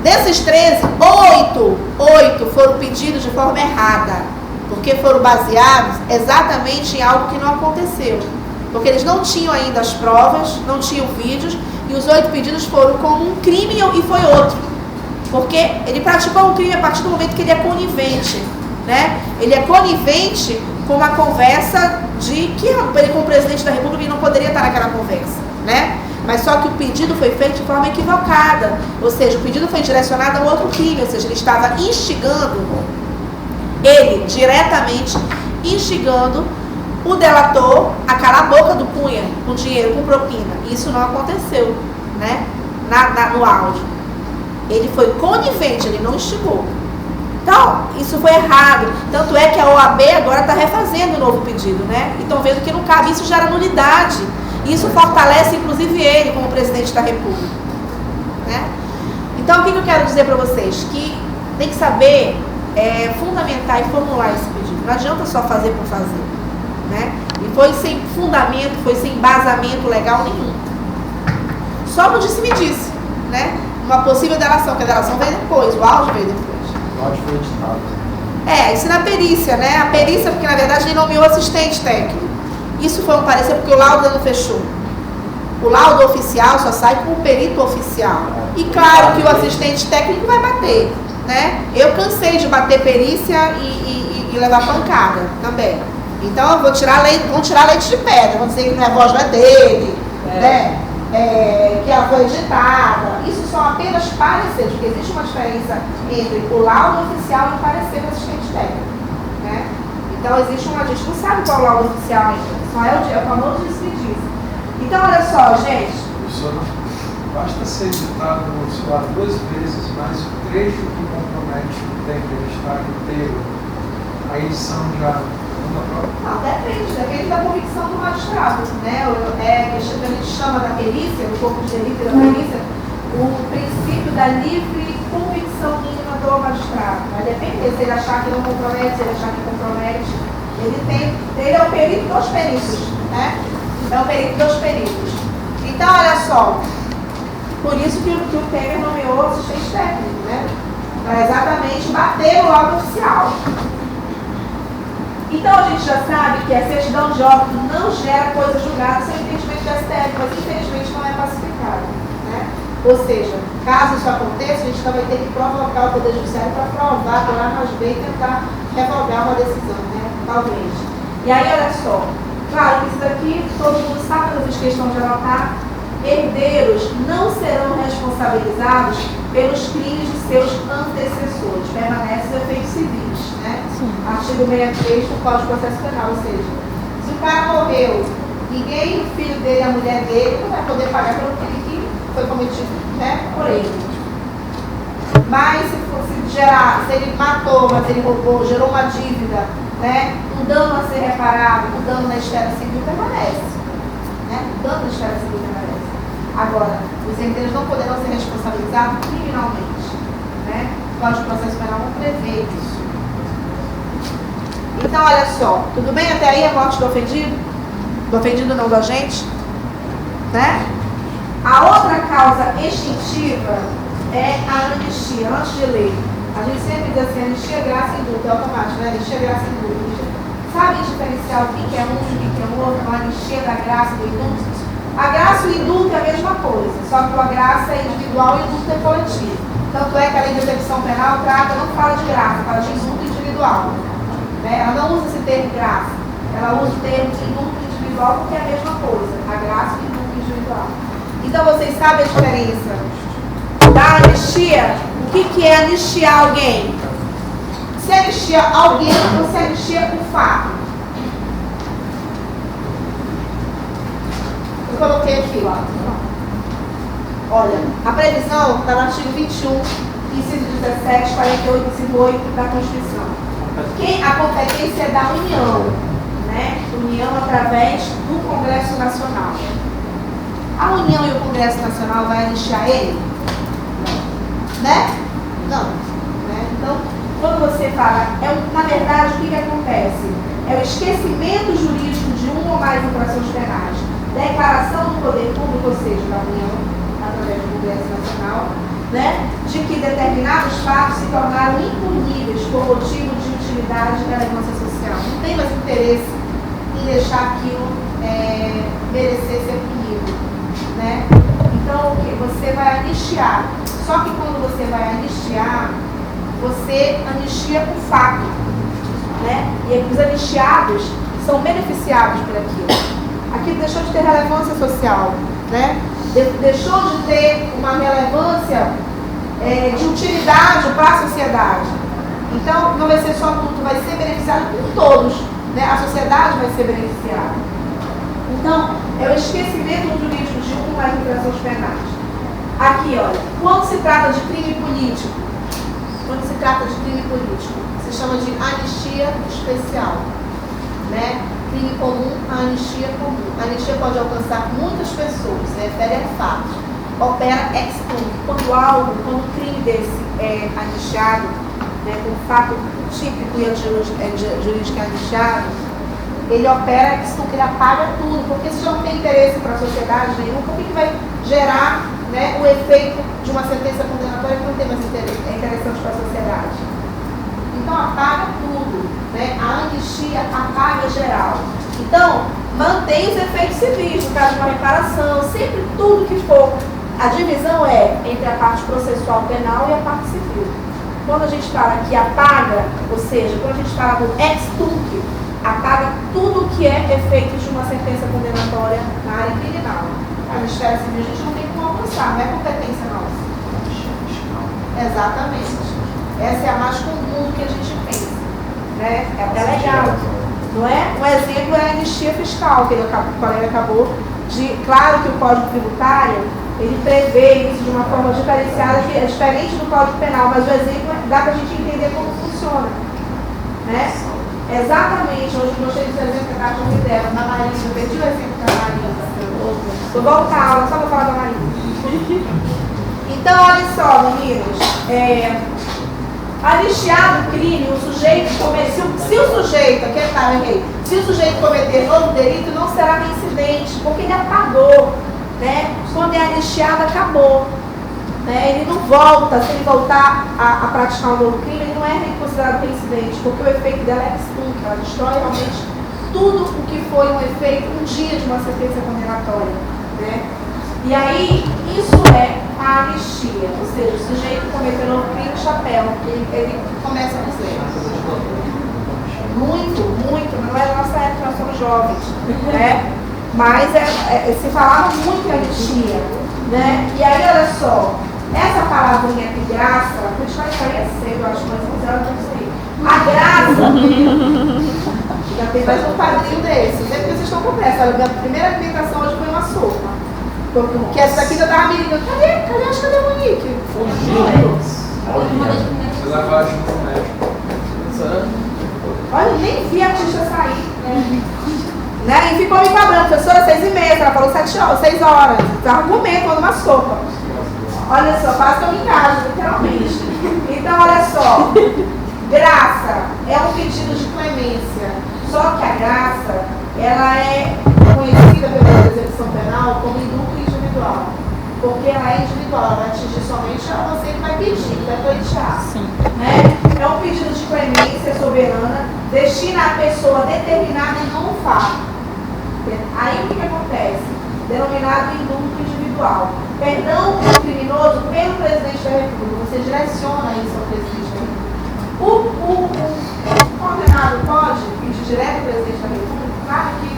S1: Desses 13, 8 foram pedidos de forma errada, porque foram baseados exatamente em algo que não aconteceu. Porque eles não tinham ainda as provas, não tinham vídeos, e os 8 pedidos foram como um crime e foi outro. Porque ele praticou um crime a partir do momento que ele é conivente, né? Ele é conivente com uma conversa de que ele, como presidente da República, ele não poderia estar naquela conversa, né? Mas só que o pedido foi feito de forma equivocada, ou seja, o pedido foi direcionado a um outro crime, ou seja, ele estava ele diretamente instigando o delator a calar a boca do Cunha com dinheiro, com propina. Isso não aconteceu, né? No áudio. Ele foi conivente, ele não instigou. Então, isso foi errado. Tanto é que a OAB agora está refazendo o novo pedido, né? E estão vendo que não cabe, isso gera nulidade. Isso fortalece, inclusive, ele como presidente da República, né? Então, o que eu quero dizer para vocês? Que tem que saber fundamentar e formular esse pedido. Não adianta só fazer por fazer, né? E foi sem fundamento, foi sem embasamento legal nenhum. Só no disse-me-disse, né? Uma possível delação, que a delação veio depois, o áudio veio depois.
S3: O áudio foi editado.
S1: Isso na perícia, né? A perícia, porque na verdade ele nomeou assistente técnico. Isso foi um parecer porque o laudo não fechou. O laudo oficial só sai com o perito oficial. E claro que o assistente técnico vai bater, né? Eu cansei de bater perícia e levar pancada também. Então vão tirar leite de pedra, vão dizer que a voz não é dele, né? Que ela foi editada. Isso são apenas pareceres, porque existe uma diferença entre o laudo oficial e o parecer do assistente técnico, né? Então existe a gente não sabe qual é o laudo oficial ainda, só é o famoso disse-me-disse. Então olha só, gente.
S3: Professora, basta ser editado, sei lá, 2 vezes, mas o trecho que compromete o tempo de estar inteiro, a edição já não prova.
S1: Não, depende da convicção do magistrado, né? Que a gente chama da perícia, no corpo de delito da perícia, o princípio da livre convicção mínima do magistrado. Vai depender se ele achar que não compromete, se ele achar que compromete. Ele é o perito dos peritos, né? É o perito dos peritos. Então, olha só, por isso que o Temer nomeou o assistente técnico, né? Para exatamente bater o laudo oficial. Então, a gente já sabe que a certidão de óbito não gera coisa julgada sem entendimento da STF, mas infelizmente não é pacificada, né? Ou seja, caso isso aconteça, a gente também tem que provocar o Poder Judiciário para provar que lá nós vem tentar revogar uma decisão, né? Talvez. E aí, olha só, claro que isso daqui todo mundo sabe, mas vocês questão de anotar, herdeiros não serão responsabilizados pelos crimes de seus antecessores, permanecem os efeitos civis, né? Artigo 63 do Código de Processo Penal, ou seja, se o cara morreu, ninguém, o filho dele, a mulher dele, não vai poder pagar pelo crime que foi cometido, né, por ele. Mas se ele matou, mas ele roubou, gerou uma dívida, né, um dano a ser reparado, um dano na esfera civil permanece. Né? O dano na esfera civil permanece. Agora, os herdeiros não poderão ser responsabilizados criminalmente. Né? O Código de Processo Penal não prevê isso. Então, olha só, tudo bem até aí a morte do ofendido? Do ofendido não do agente? Né? A outra causa extintiva é a anistia, antes de lei. A gente sempre diz assim, anistia, graça e indulto, é automático, né? Anistia, graça e indulto. Sabe diferenciar o que é um e o que é o outro? A anistia da graça e do indulto? A graça e o indulto é a mesma coisa, só que a graça é individual e o indulto é coletivo. Tanto é que a lei de execução penal trata, não fala de graça, fala de indulto individual. Né? Ela não usa esse termo graça, ela usa o termo indulto individual porque é a mesma coisa, a graça e o indulto individual. Então vocês sabem a diferença da anistia? O que é anistiar alguém? Se anistia alguém ou se anistia o fato? Eu coloquei aqui, ó. Olha, a previsão está no artigo 21, inciso 17, 48, inciso 8 da Constituição. A competência é da União, né? União através do Congresso Nacional. A União e o Congresso Nacional vai anistiar ele? Né? Não. Né? Então, quando você fala, na verdade, o que acontece? É o esquecimento jurídico de uma ou mais infrações penais. Declaração do poder público, ou seja, da União, através do Congresso Nacional, né? De que determinados fatos se tornaram impuníveis por motivo de utilidade e relevância social. Não tem mais interesse em deixar aquilo merecer ser punido. Né? Então, o que? Você vai anistiar. Só que quando você vai anistiar, você anistia o fato. Né? E os anistiados são beneficiados por aquilo. Aquilo deixou de ter relevância social. Né? Deixou de ter uma relevância de utilidade para a sociedade. Então, não vai ser só tudo, vai ser beneficiado por todos. Né? A sociedade vai ser beneficiada. Então, é o esquecimento jurídico de uma ou mais infrações penais. Aqui, olha, quando se trata de crime político, se chama de anistia especial. Né? Crime comum, a anistia comum. A anistia pode alcançar muitas pessoas, se refere a fatos. Opera ex tunc. Quando um crime desse é anistiado, né, com fato típico e jurídico anistiado, ele opera ex tunc, ele apaga tudo, porque se já não tem interesse para a sociedade nenhum, por que vai gerar, né, o efeito de uma sentença condenatória que não tem mais interesse, é interessante para a sociedade? Então apaga tudo, né? A anistia apaga geral. Então, mantém os efeitos civis, no caso de uma reparação, sempre tudo que for. A divisão é entre a parte processual penal e a parte civil. Quando a gente fala que apaga, ou seja, quando a gente fala do ex tunc, apaga tudo que é efeito de uma sentença condenatória na área criminal. A esfera civil a gente não tem como alcançar, não é competência nossa. Exatamente. Essa é a mais comum do que a gente pensa. Né? É até legal. Não é? Um exemplo é a anistia fiscal, que o colega acabou de... Claro que o Código Tributário, ele prevê isso de uma forma diferenciada, que é diferente do Código Penal, mas o exemplo dá para a gente entender como funciona. Né? Exatamente, hoje eu gostei desse exemplo que a Cátia me deu, da Marisa, eu perdi o exemplo da Marisa. Vou voltar a aula só para falar da Marisa. Então, olha só, meninos, anistiado o crime, o sujeito cometeu, se o sujeito, aqui está, errei, se o sujeito cometer novo delito, não será reincidente, porque ele apagou, né? Quando é anistiado, acabou. Né? Ele não volta, se ele voltar a praticar um novo crime, ele não é considerado reincidente, porque o efeito dela é ex tunc, ela destrói realmente tudo o que foi um efeito um dia de uma sentença condenatória. Né? E aí, isso é a anistia, ou seja, o sujeito cometeu um novo crime, chapéu, ele começa do zero. Muito, não é da nossa época, nós somos jovens, né? Mas se falava muito em anistia, né? E aí, olha só, essa palavrinha de graça, por isso vai sair cedo, eu acho que mais 11 horas não sei. A graça, Já tem mais um padrinho desse. Sempre que vocês estão com pressa. Olha, minha primeira alimentação hoje foi uma sopa. Porque essa daqui eu tava me ligando. Cadê o Monique?
S3: Você levar junto no médico.
S1: Olha, eu nem vi a artista sair. Né? E ficou me cobrando, professora, 6h30. Ela falou 6 horas. Estava comendo uma sopa. Olha só, quase que eu me engajo, literalmente. Então, olha só. Graça é um pedido de clemência. Só que a graça, ela é conhecida pela execução penal como indulto individual. Porque ela é individual, ela vai atingir somente a você que vai pedir, que vai pleitear. Né? É um pedido de clemência soberana, destina a pessoa determinada e não o fato. Aí o que acontece? Denominado indulto individual. Perdão do criminoso pelo presidente da República. Você direciona isso ao presidente da República. O condenado pode pedir direto ao presidente da República? Claro que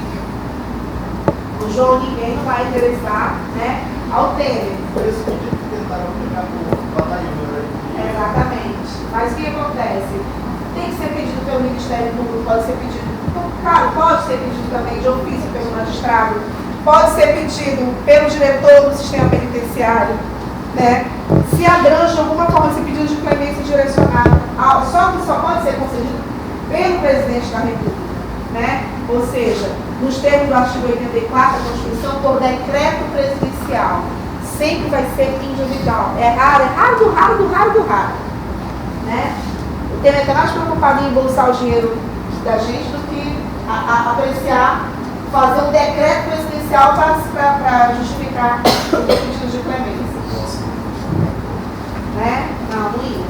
S1: o João ninguém não vai interessar, né, ao Temer.
S6: Por isso que tentaram aplicar o Bataíba, né?
S1: Exatamente. Mas o que acontece? Tem que ser pedido pelo Ministério Público, pode ser pedido, claro, pode ser pedido também de ofício pelo magistrado, pode ser pedido pelo diretor do sistema penitenciário, né? Se abrange de alguma forma esse pedido de clemência direcionado, só que só pode ser concedido pelo presidente da República, né? Ou seja, nos termos do artigo 84 da Constituição, por decreto presidencial. Sempre vai ser individual. É raro do raro. Né? O Temer está mais preocupado em embolsar o dinheiro da gente do que apreciar, fazer um decreto presidencial para justificar o pedido de clemência. Né? Não ia.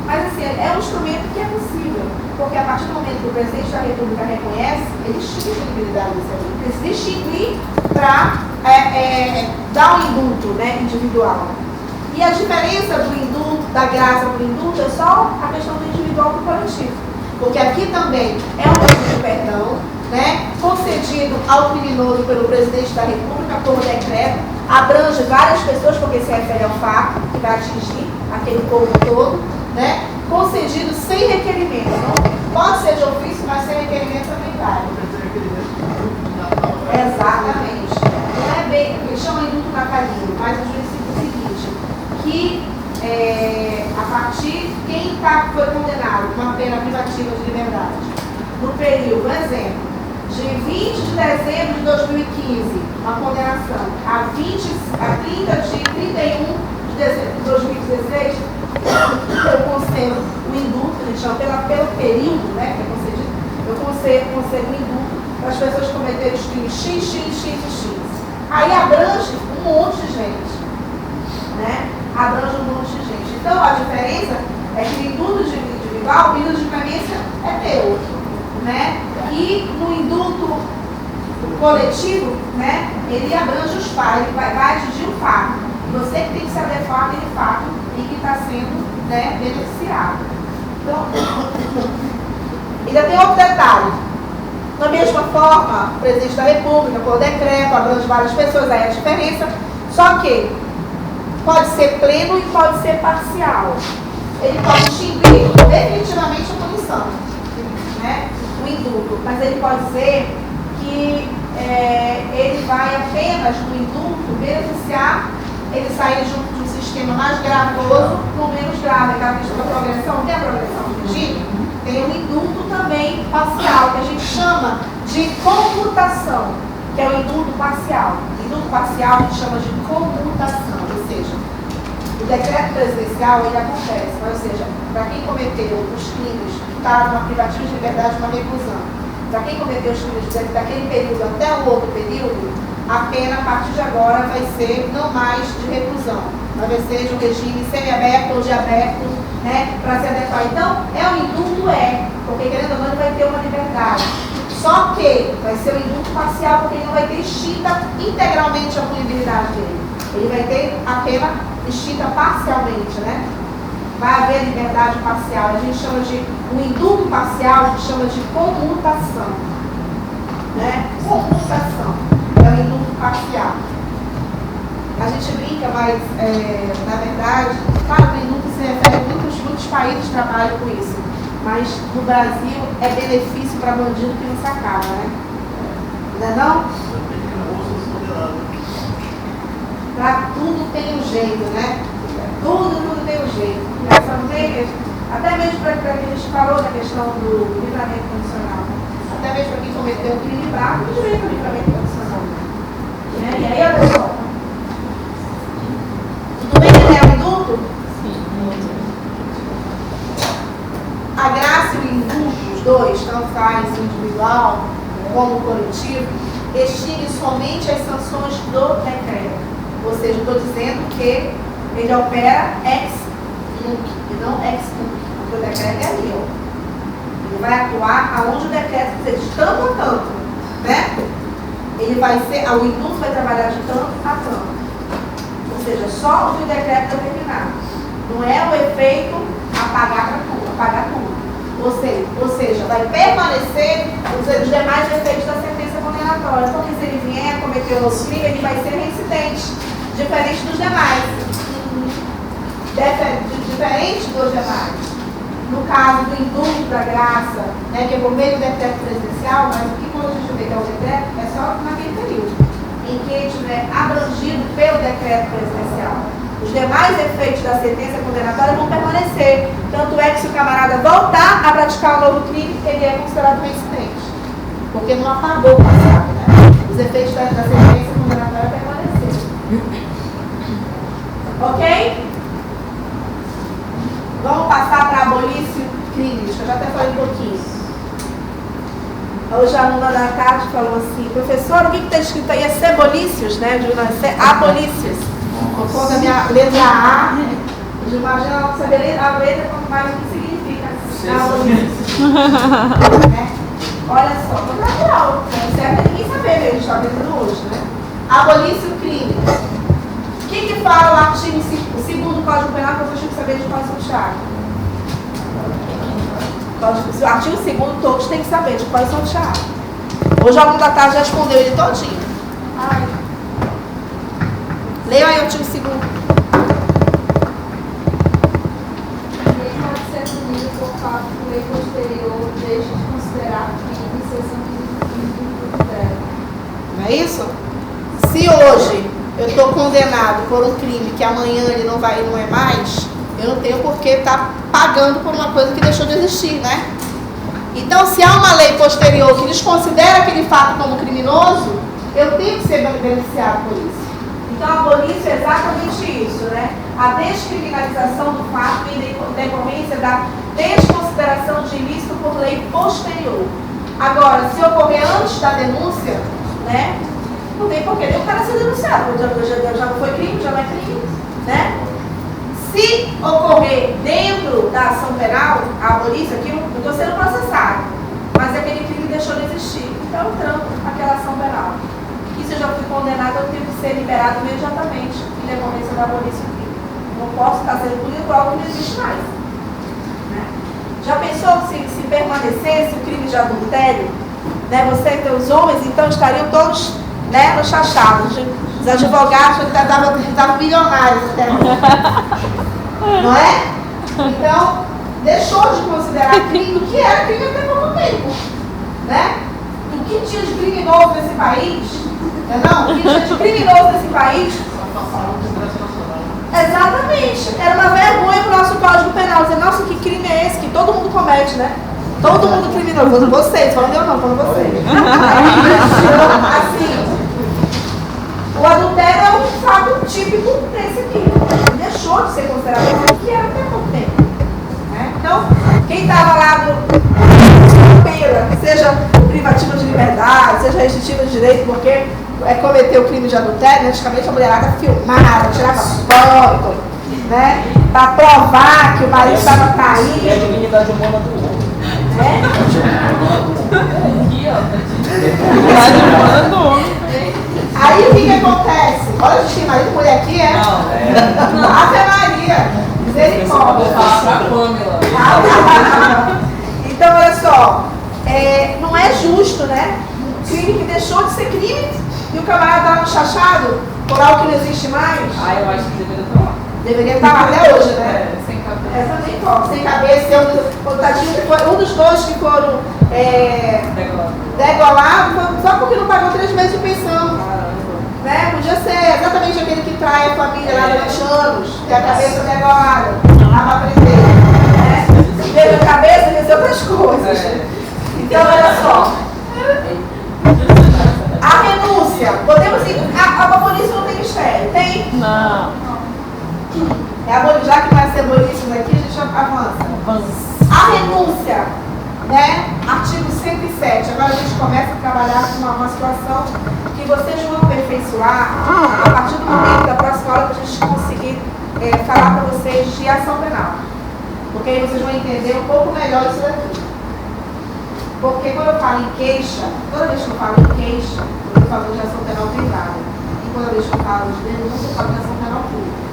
S1: Mas assim, é um instrumento que é possível, porque a partir do momento que o presidente da República reconhece, ele extingue a credibilidade desse indulto. Ele se extingue para dar um indulto, né, individual. E a diferença do indulto, da graça para o indulto, é só a questão do individual para o coletivo. Porque aqui também é um pedido de perdão, né, concedido ao criminoso pelo presidente da República por decreto, abrange várias pessoas, porque se refere ao fato que vai atingir aquele povo todo, né, concedido sem requerimento. Não pode ser de ofício, mas sem requerimento também vale. Exatamente. Não é bem, eles chamam de indulto natalino, mas o juiz cita o seguinte, que a partir quem foi condenado com uma pena privativa de liberdade, no período, exemplo, de 20 de dezembro de 2015, uma condenação, a 30 de 31 de dezembro de 2016, eu concedo o indulto, a gente chama pelo período, né, que é concedido, eu concedo o indulto para as pessoas cometerem os crimes X. Aí abrange um monte de gente, né? Abrange um monte de gente. Então a diferença é que o indulto individual, o pedido de clemência é teu, né? E no indulto coletivo, né, ele abrange os fatos, ele vai atingir o fato. Você que tem que se adequar àquele fato e que está sendo, né, beneficiado. Então, ainda tem outro detalhe. Da mesma forma, o presidente da República, por decreto, abrange várias pessoas, aí a diferença, só que pode ser pleno e pode ser parcial. Ele pode extinguir definitivamente a punição, né, o indulto, mas ele pode dizer que ele vai apenas, no indulto, beneficiar ele sair junto de um sistema mais gravoso para o menos grave. Aquela questão da progressão, tem a progressão do regime? Tem um indulto também parcial, que a gente chama de comutação, que é o indulto parcial. Indulto parcial a gente chama de comutação, ou seja, o decreto presidencial ele acontece, ou seja, para quem cometeu os crimes que está numa privativa de liberdade, uma reclusão, para quem cometeu os crimes daquele período até o outro período, a pena a partir de agora vai ser não mais de reclusão, mas vai ser de um regime semiaberto ou de aberto, né, para se adequar. Então, o indulto porque querendo ou não ele vai ter uma liberdade. Só que vai ser um indulto parcial, porque ele não vai ter extinta integralmente a punibilidade dele. Ele vai ter a pena extinta parcialmente, né? Vai haver liberdade parcial. A gente chama de um indulto parcial, a gente chama de comutação, né? Comutação. É um indulto parcial. A gente brinca, mas na verdade, claro que o indulto se refere a muitos países trabalham com isso. Mas no Brasil é benefício para bandido que não se acaba, né? Não é não? Para tudo tem um jeito, né? Tudo tem um jeito. Até mesmo para que a gente falou da questão do livramento condicional. Até mesmo para quem cometeu um crime bravo, tem direito ao livramento condicional. Né? E aí, olha só. Tudo bem que é o indulto? A graça e o indulto, os dois, tanto faz individual como coletivo, extingue somente as sanções do decreto. Ou seja, estou dizendo que ele opera ex nunc e não ex nunc, porque o decreto é ali, ó. Ele vai atuar aonde o decreto dizer de tanto a tanto, né? Ele vai ser, o indulto vai trabalhar de tanto a tanto. Ou seja, só o que o decreto determinar. Não é o efeito apagar tudo. Ou seja, vai permanecer os demais efeitos da sentença condenatória. Então, se ele vier cometer um outro crime, ele vai ser reincidente, diferente dos demais. Diferente dos demais. No caso do indulto da graça, né, que é por meio do decreto presidencial, mas o que quando a gente vê que é o decreto, é só naquele período em que ele estiver abrangido pelo decreto presidencial. Os demais efeitos da sentença condenatória vão permanecer. Tanto é que se o camarada voltar a praticar um novo crime, ele é considerado reincidente. Porque não apagou o passado, né? Os efeitos da sentença condenatória permaneceram. Ok? Vamos passar para abolício crimes, que eu já até falei um pouquinho. Hoje a aluna da tarde falou assim, professor, o que está escrito aí é sebolícios, né? De abolícios. Por conta da minha letra A, eu imagino ela não saber a letra, quanto mais o que significa abolícios. Né? Olha só, foi natural, não serve ninguém saber, né? A gente está aprendendo hoje, né? Abolício crime. O que fala o artigo 2º do Código Penal que vocês têm que saber de qual são os chaves? O artigo 2º todos têm que saber de quais são os chaves. Hoje o aluno da tarde já respondeu ele todinho. Ai. Leia aí o artigo 2º.
S2: Ninguém pode ser punido por fato de lei posterior, deixa de considerar crime exceção do critério.
S1: Não é isso? Se hoje eu estou condenado por um crime que amanhã ele não é mais, eu não tenho por que estar pagando por uma coisa que deixou de existir, né? Então, se há uma lei posterior que desconsidera aquele fato como criminoso, eu tenho que ser beneficiado por isso. Então, a polícia é exatamente isso, né? A descriminalização do fato em decorrência da desconsideração de ilícito por lei posterior. Agora, se ocorrer antes da denúncia, né? Não tem porquê o cara ser denunciado, já não foi crime, já não é crime, né? Se ocorrer dentro da ação penal, a polícia aqui não estou sendo processado, mas aquele crime deixou de existir, então eu tranco aquela ação penal. E se eu já fui condenado, eu tenho que ser liberado imediatamente em decorrência da polícia aqui. Não posso estar sendo punido por algo que não existe mais. Né? Já pensou que se permanecesse o crime de adultério, né, você e teus homens, então estariam todos, né, no chachado. Os advogados estavam bilionários até não é? Então, deixou de considerar crime o que era crime até pouco tempo. Né? O que tinha de criminoso nesse país? Não? O que tinha de criminoso nesse país? Exatamente. Era uma vergonha para o nosso Código Penal. Dizer, nossa, que crime é esse que todo mundo comete, né? Todo mundo criminoso. Falando vocês, falando eu não, falando vocês. Assim, o adultério é um fato típico desse aqui. Deixou de ser considerado o que era até pouco tempo. Né? Então, quem estava lá pena, seja privativa de liberdade, seja restritiva de direito, porque cometeu o crime de adultério, né? Antigamente a mulherada filmava, tirava foto, né? Para provar que o marido estava traindo.
S4: É a dignidade humana do homem.
S1: Né?
S2: Aqui, ó.
S5: Dignidade humana do homem.
S1: Aí o que acontece? Olha, a gente tem marido e mulher aqui, é? Não, Ave Maria, misericórdia.
S5: Vou falar pra Pamela.
S1: Então, olha só, não é justo, né? Um crime que deixou de ser crime e o camarada está no chachado por algo que não existe mais.
S5: Ah, eu acho que deveria estar lá.
S1: Deveria estar lá até hoje, né?
S5: Sem
S1: Essa nem forma. Sem cabeça, um dos dois que foram degolados, só porque não pagou 3 meses de pensão. Né? Podia ser exatamente aquele que trai a família lá durante anos, tem a cabeça degolada, lá para aprender. Né? Teve a cabeça e fez outras coisas. Então, olha só. A renúncia, podemos ir. A polícia não tem mistério? Tem?
S5: Não.
S1: Já que não é cebolismo aqui, a gente avança. A renúncia, né? Artigo 107. Agora a gente começa a trabalhar com uma situação que vocês vão aperfeiçoar a partir do momento da próxima hora que a gente conseguir falar para vocês de ação penal. Porque aí vocês vão entender um pouco melhor isso daqui. Porque quando eu falo em queixa, toda vez que eu falo em queixa, eu estou falando de ação penal privada. E toda vez que eu falo de denúncia, eu falo de ação penal pública.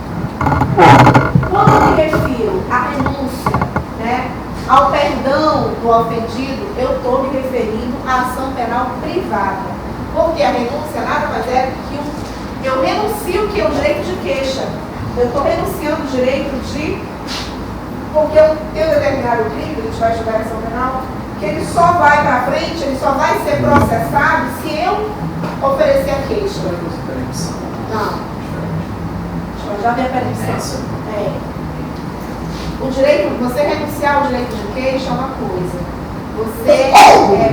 S1: Quando eu me refiro à renúncia, né, ao perdão do ofendido, eu estou me referindo à ação penal privada. Porque a renúncia nada mais é que eu renuncio que é o direito de queixa. Eu estou renunciando o direito de... Porque eu tenho determinado crime, a gente vai estudar a ação penal, que ele só vai para frente, ele só vai ser processado se eu oferecer a queixa. Não. Já vi a permissão. O direito, você renunciar ao direito de queixa é uma coisa. Você,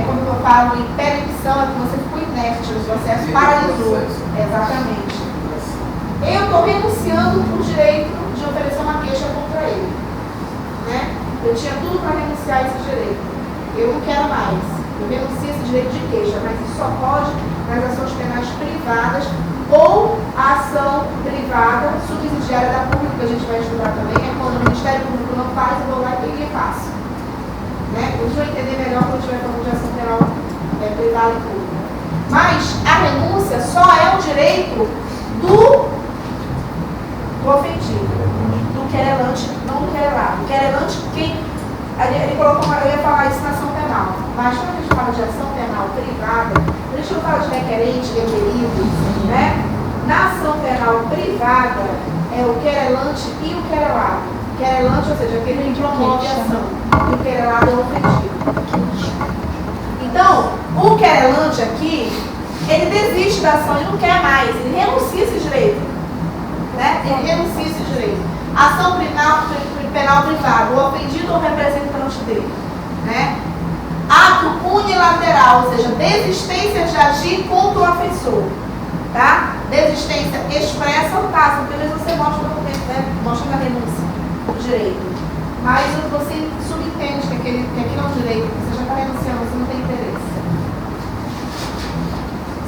S1: quando eu falo em permissão, é que você ficou inerte no processo, paralisou. Exatamente. Eu estou renunciando o direito de oferecer uma queixa contra ele. Né? Eu tinha tudo para renunciar a esse direito. Eu não quero mais. Eu renuncio esse direito de queixa, mas isso só pode nas ações penais privadas ou a ação privada subsidiária da pública, que a gente vai estudar também, é quando o Ministério Público não faz, eu vou lá e ele faço. Né? Vocês vão entender melhor quando estiver falando de ação penal privada e pública. Mas a renúncia só é o direito do ofendido, do querelante, não do querelado. O querelante, ele colocou eu ia falar isso na ação penal, mas quando a gente fala de ação penal privada, a gente não fala de requerente, requerido, né? Na ação penal privada, é o querelante e o querelado. Querelante, ou seja, aquele que promove a ação, e o querelado é o ofendido. Então, o querelante aqui, ele desiste da ação, ele não quer mais, ele renuncia esse direito. Né? Ele renuncia esse direito. Ação penal privada, o ofendido ou o representante dele. Né? Ato unilateral, ou seja, desistência de agir contra o ofensor. Tá? Desistência expressa ou tácita, porque às vezes você mostra o documento, né? Mostra na renúncia o direito. Mas você subentende que aquilo é um direito, você já está renunciando, você não tem interesse.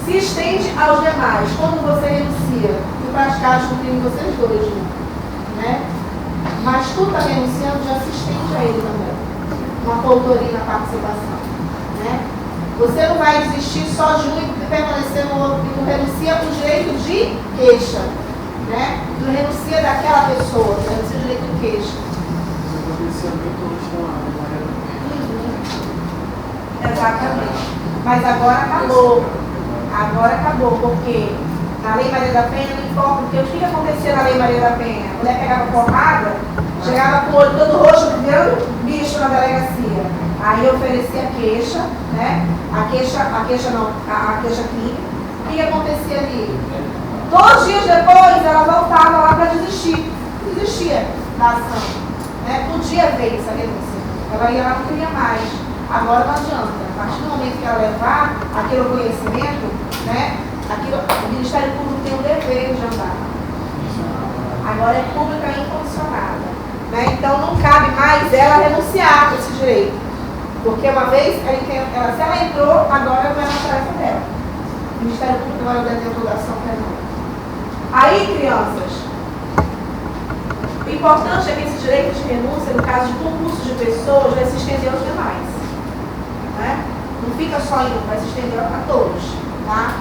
S1: Se estende aos demais, quando você renuncia, tu praticaste o crime vocês dois, né? Mas tu está renunciando, já se estende a ele também. Uma coautoria na participação. Né? Você não vai desistir só de um e permanecer no outro, tu renuncia o direito de queixa. Né? Tu renuncia daquela pessoa, tu renuncia o direito de queixa. Exatamente. Mas agora acabou. Agora acabou, porque na Lei Maria da Penha não importa, porque o que acontecia na Lei Maria da Penha? A mulher pegava porrada, chegava com o olho todo roxo, virando bicho na delegacia. Aí eu oferecia a queixa, né? A queixa crime. O que acontecia ali? 2 dias depois ela voltava lá para desistir. Desistia da ação. Né? Podia ver essa renúncia. Ela ia lá, não queria mais. Agora não adianta. A partir do momento que ela levar aquele conhecimento, né? O Ministério Público tem o dever de andar. Agora é pública incondicionada. Né? Então não cabe mais ela renunciar a esse direito. Porque uma vez, se ela entrou, agora não é uma tarefa dela. O Ministério Público agora é o detentor da ação penal. Aí, crianças, o importante é que esse direito de renúncia, no caso de concurso de pessoas, vai se estender aos demais. Né? Não fica só em um, vai se estender a todos. Tá?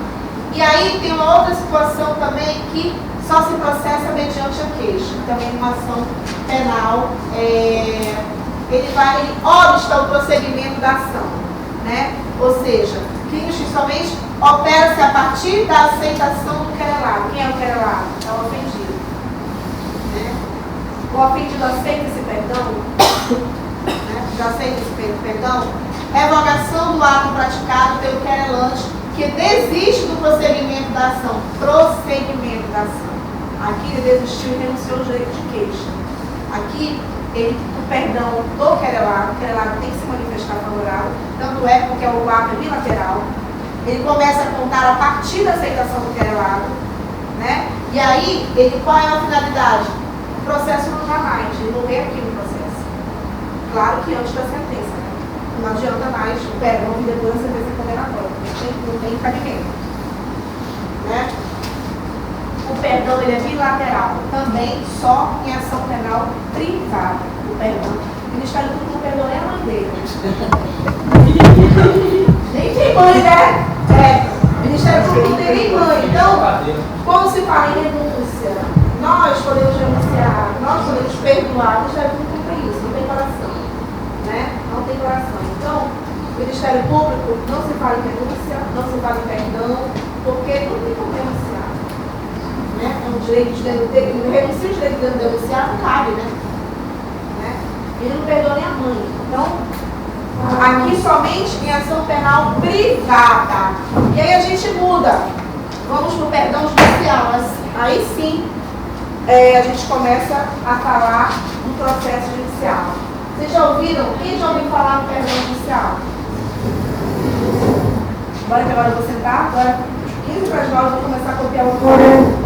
S1: E aí tem uma outra situação também que só se processa mediante a queixa. Também uma ação penal, ele obsta o prosseguimento da ação. Né? Ou seja, crimes que somente opera-se a partir da aceitação do querelado. Quem é o querelado? É o ofendido. Né? O ofendido aceita esse perdão? Né? Já aceita esse perdão? Revogação do ato praticado pelo querelante que desiste do prosseguimento da ação. Prosseguimento da ação. Aqui ele desistiu e renunciou ao direito de queixa. Aqui, o perdão do querelado, o querelado tem que se manifestar favorável, tanto é porque o ato é bilateral. Ele começa a contar a partir da aceitação do querelado, né? E aí, qual é a finalidade? O processo não dá mais, ele morrer aqui no processo. Claro que antes da sentença, né? Não adianta mais o perdão vir depois da sentença condenatória, não tem cabimento. Né? O perdão ele é bilateral, também só em ação penal privada. O perdão. O Ministério Público não perdoa nem a mãe dele. Nem tem mãe, né? O Ministério Público não tem nem mãe. Então, quando se fala em renúncia, nós podemos renunciar, nós podemos perdoar. O Ministério Público não tem isso, não tem coração. Né? Não tem coração. Então, o Ministério Público não se fala em renúncia, não se fala em perdão, porque não tem como renunciar. Né? É um direito de renunciar o direito de denunciar não cabe, né? Ele não perdoa nem a mãe. Então, aqui somente em ação penal privada. E aí a gente muda. Vamos para o perdão judicial. Aí sim, a gente começa a falar do processo judicial. Vocês já ouviram? Quem já ouviu falar do perdão judicial? Agora que agora eu vou sentar, agora 15 para as 9 eu vou começar a copiar o código.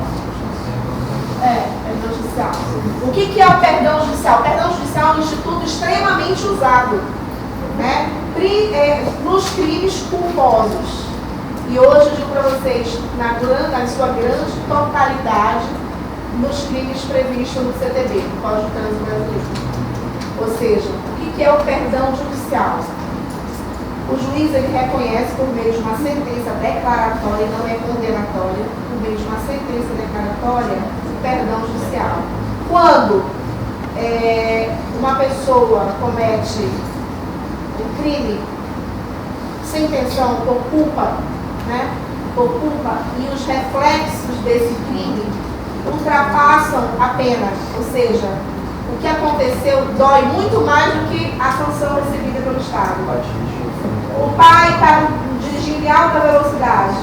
S1: Perdão judicial. O que é o perdão judicial? O perdão judicial é um instituto extremamente usado, né? Nos crimes culposos. E hoje eu digo para vocês, na sua grande totalidade, nos crimes previstos no CTB, no Código de Trânsito Brasileiro. Ou seja, o que é o perdão judicial? O juiz ele reconhece por meio de uma sentença declaratória, não é condenatória, por meio de uma sentença declaratória, o perdão judicial. Quando uma pessoa comete um crime sem intenção, por culpa, né? Por culpa, e os reflexos desse crime ultrapassam a pena, ou seja, o que aconteceu dói muito mais do que a sanção recebida pelo Estado. O pai está dirigindo em alta velocidade,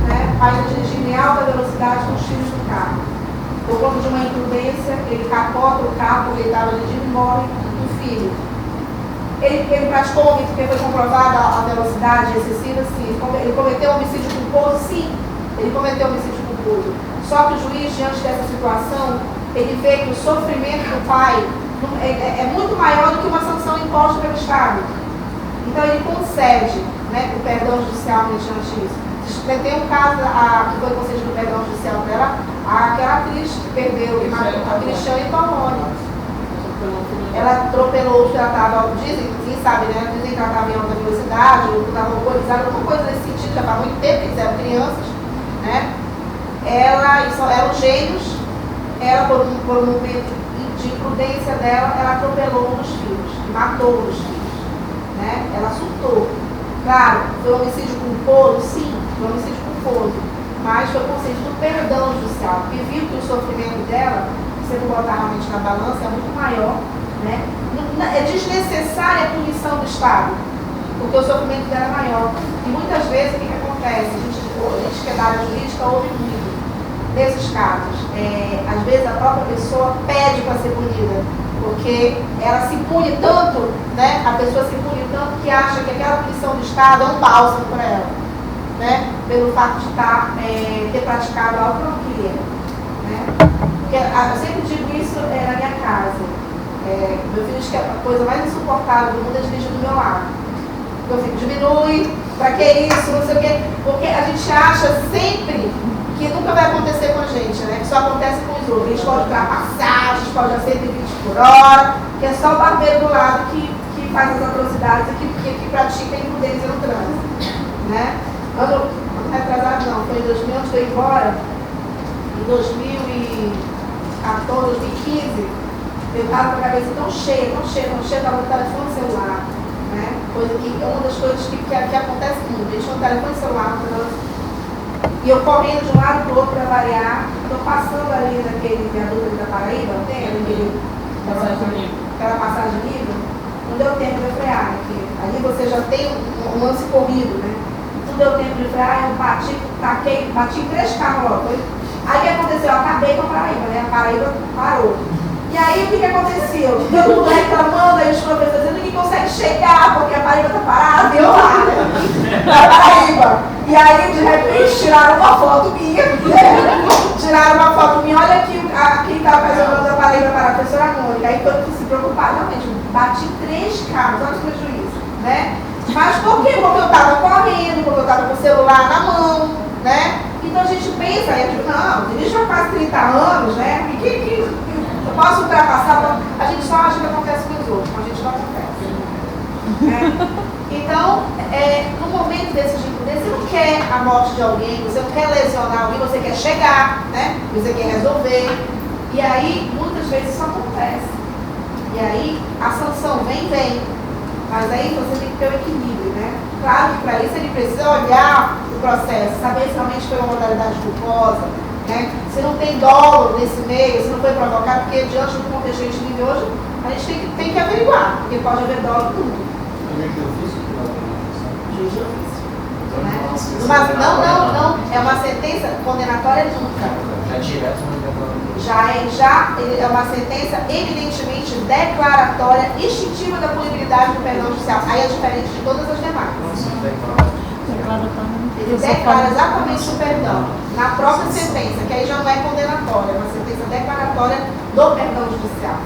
S1: né? O pai está dirigindo em alta velocidade com os filhos no carro. Por conta de uma imprudência, ele capota o carro porque ele estava dirigindo e morre um filho. Ele praticou homicídio porque foi comprovada a velocidade excessiva? Sim. Ele cometeu homicídio culposo? Sim. Ele cometeu homicídio culposo. Só que o juiz, diante dessa situação, ele vê que o sofrimento do pai é muito maior do que uma sanção imposta pelo Estado. Então ele concede, né, o perdão judicial mediante isso. Tem um caso que foi concedido o perdão judicial para ela, aquela atriz que perdeu e matou a Cristiane Torrone. Ela atropelou, ela estava, dizem, quem sabe, né? Dizem que ela estava em alta velocidade, ou estava alcoolizada, alguma coisa nesse sentido, já faz muito tempo, eles eram crianças, né? Eram gêmeos, ela, por um momento de imprudência dela, ela atropelou um dos filhos, matou um dos filhos, né? Ela surtou. Claro, foi um homicídio culposo? Sim, foi um homicídio culposo, mas foi concedido perdão judicial, porque viu que o sofrimento dela, se você botar realmente na balança, é muito maior, né? É desnecessária a punição do Estado, porque o sofrimento dela é maior. E muitas vezes o que acontece? A gente que é da área jurídica ouve muito nesses casos. Às vezes a própria pessoa pede para ser punida, porque ela se pune tanto, né? A pessoa se pune tanto que acha que aquela punição do Estado é um bálsamo para ela, né? Pelo fato de ter praticado algo que não queria, né? Porque eu sempre digo isso na minha casa. Meu filho diz que a coisa mais insuportável do mundo é dirigir do meu lado. Eu fico, diminui, pra que isso, não sei o quê. Porque a gente acha sempre que nunca vai acontecer com a gente, né? Que só acontece com os outros. A gente pode ultrapassar, a gente pode ir a 120 por hora, que é só o barbeiro do lado que faz as atrocidades e que pratica a imprudência no trânsito, né? Ano retrasado não, foi em 2000, antes de eu ir embora, em 2014, 2015, eu estava com a cabeça tão cheia, estava no telefone celular, né? Coisa que é uma das coisas que acontece muito. A gente tem um telefone celular no trânsito, e eu correndo de um lado para o outro para variar, estou passando ali naquele viaduto da Paraíba, tem aquele aquela passagem de livro, não deu tempo de eu frear, né? Porque ali você já tem um lance corrido, né? Não deu tempo de frear, eu bati em 3 carros logo. Aí o que aconteceu? Eu acabei com a Paraíba, né? A Paraíba parou. E aí o que aconteceu? Todo mundo reclamando, aí os professores dizendo que consegue chegar, porque a Paraíba está parada, e eu lá, né? Na Paraíba. E aí, de repente, tiraram uma foto minha, né? Tiraram uma foto minha, olha aqui quem estava fazendo a Paraíba para a professora Mônica. Aí todo mundo se preocupado, realmente, bati 3 carros, olha o prejuízo, né? Mas por quê? Porque eu estava correndo, porque eu estava com o celular na mão, né? Então a gente pensa, não, dirige há quase 30 anos, né? E que eu posso ultrapassar? A gente só acha que acontece com os outros, mas a gente não acontece. Né? Então, no momento desse tipo, você não quer a morte de alguém, você não quer lesionar alguém, você quer chegar, né? Você quer resolver. E aí, muitas vezes isso acontece. E aí, a sanção vem. Mas aí você tem que ter o equilíbrio, né? Claro que para isso ele precisa olhar o processo, saber se realmente foi uma modalidade culposa, né? Se não tem dolo nesse meio, se não foi provocado, porque diante do contexto que a gente vive hoje, a gente tem que averiguar, porque pode haver dolo em tudo. Juiz de ofício. Mas não, é uma sentença condenatória nunca. Já é uma sentença evidentemente declaratória, extintiva da punibilidade do perdão judicial. Aí é diferente de todas as demais. Ele declara exatamente o perdão na própria sentença, que aí já não é condenatória, é uma sentença declaratória do perdão judicial.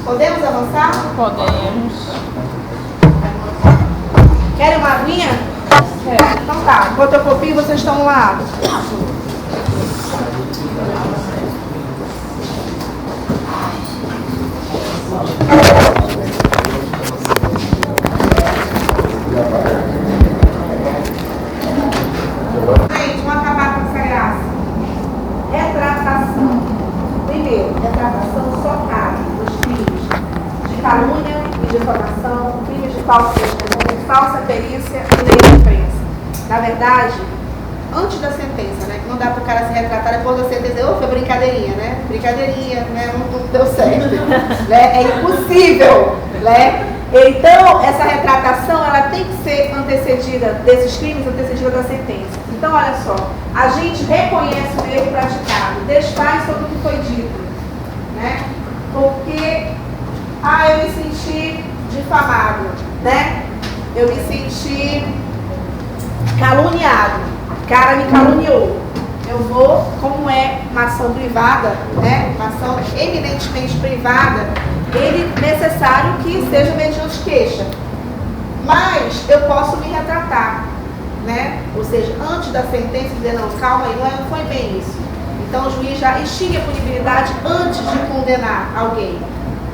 S1: Podemos avançar?
S5: Podemos.
S1: Querem uma aguinha? Quero. Então tá, enquanto eu copio, vocês estão no lado. Gente, vamos acabar com essa graça. Retratação. Primeiro, retratação só cabe nos crimes de calúnia e difamação, crimes de falso testemunho, falsa perícia e lei de imprensa. Na verdade, antes da sentença, né? Que não dá para o cara se retratar depois da sentença. Foi brincadeirinha, né? Brincadeirinha, né? Não deu certo. Né? É impossível, né? Então, essa retratação, ela tem que ser antecedida desses crimes, antecedida da sentença. Então, olha só, a gente reconhece o erro praticado, desfaz sobre o que foi dito, né? Porque, eu me senti difamado, né? Eu me senti caluniado, o cara me caluniou. Eu vou, como é uma ação privada, né? Uma ação eminentemente privada, ele necessário que seja mediante queixa. Mas eu posso me retratar, né? Ou seja, antes da sentença dizer, não, calma aí, não foi bem isso. Então o juiz já extingue a punibilidade antes de condenar alguém,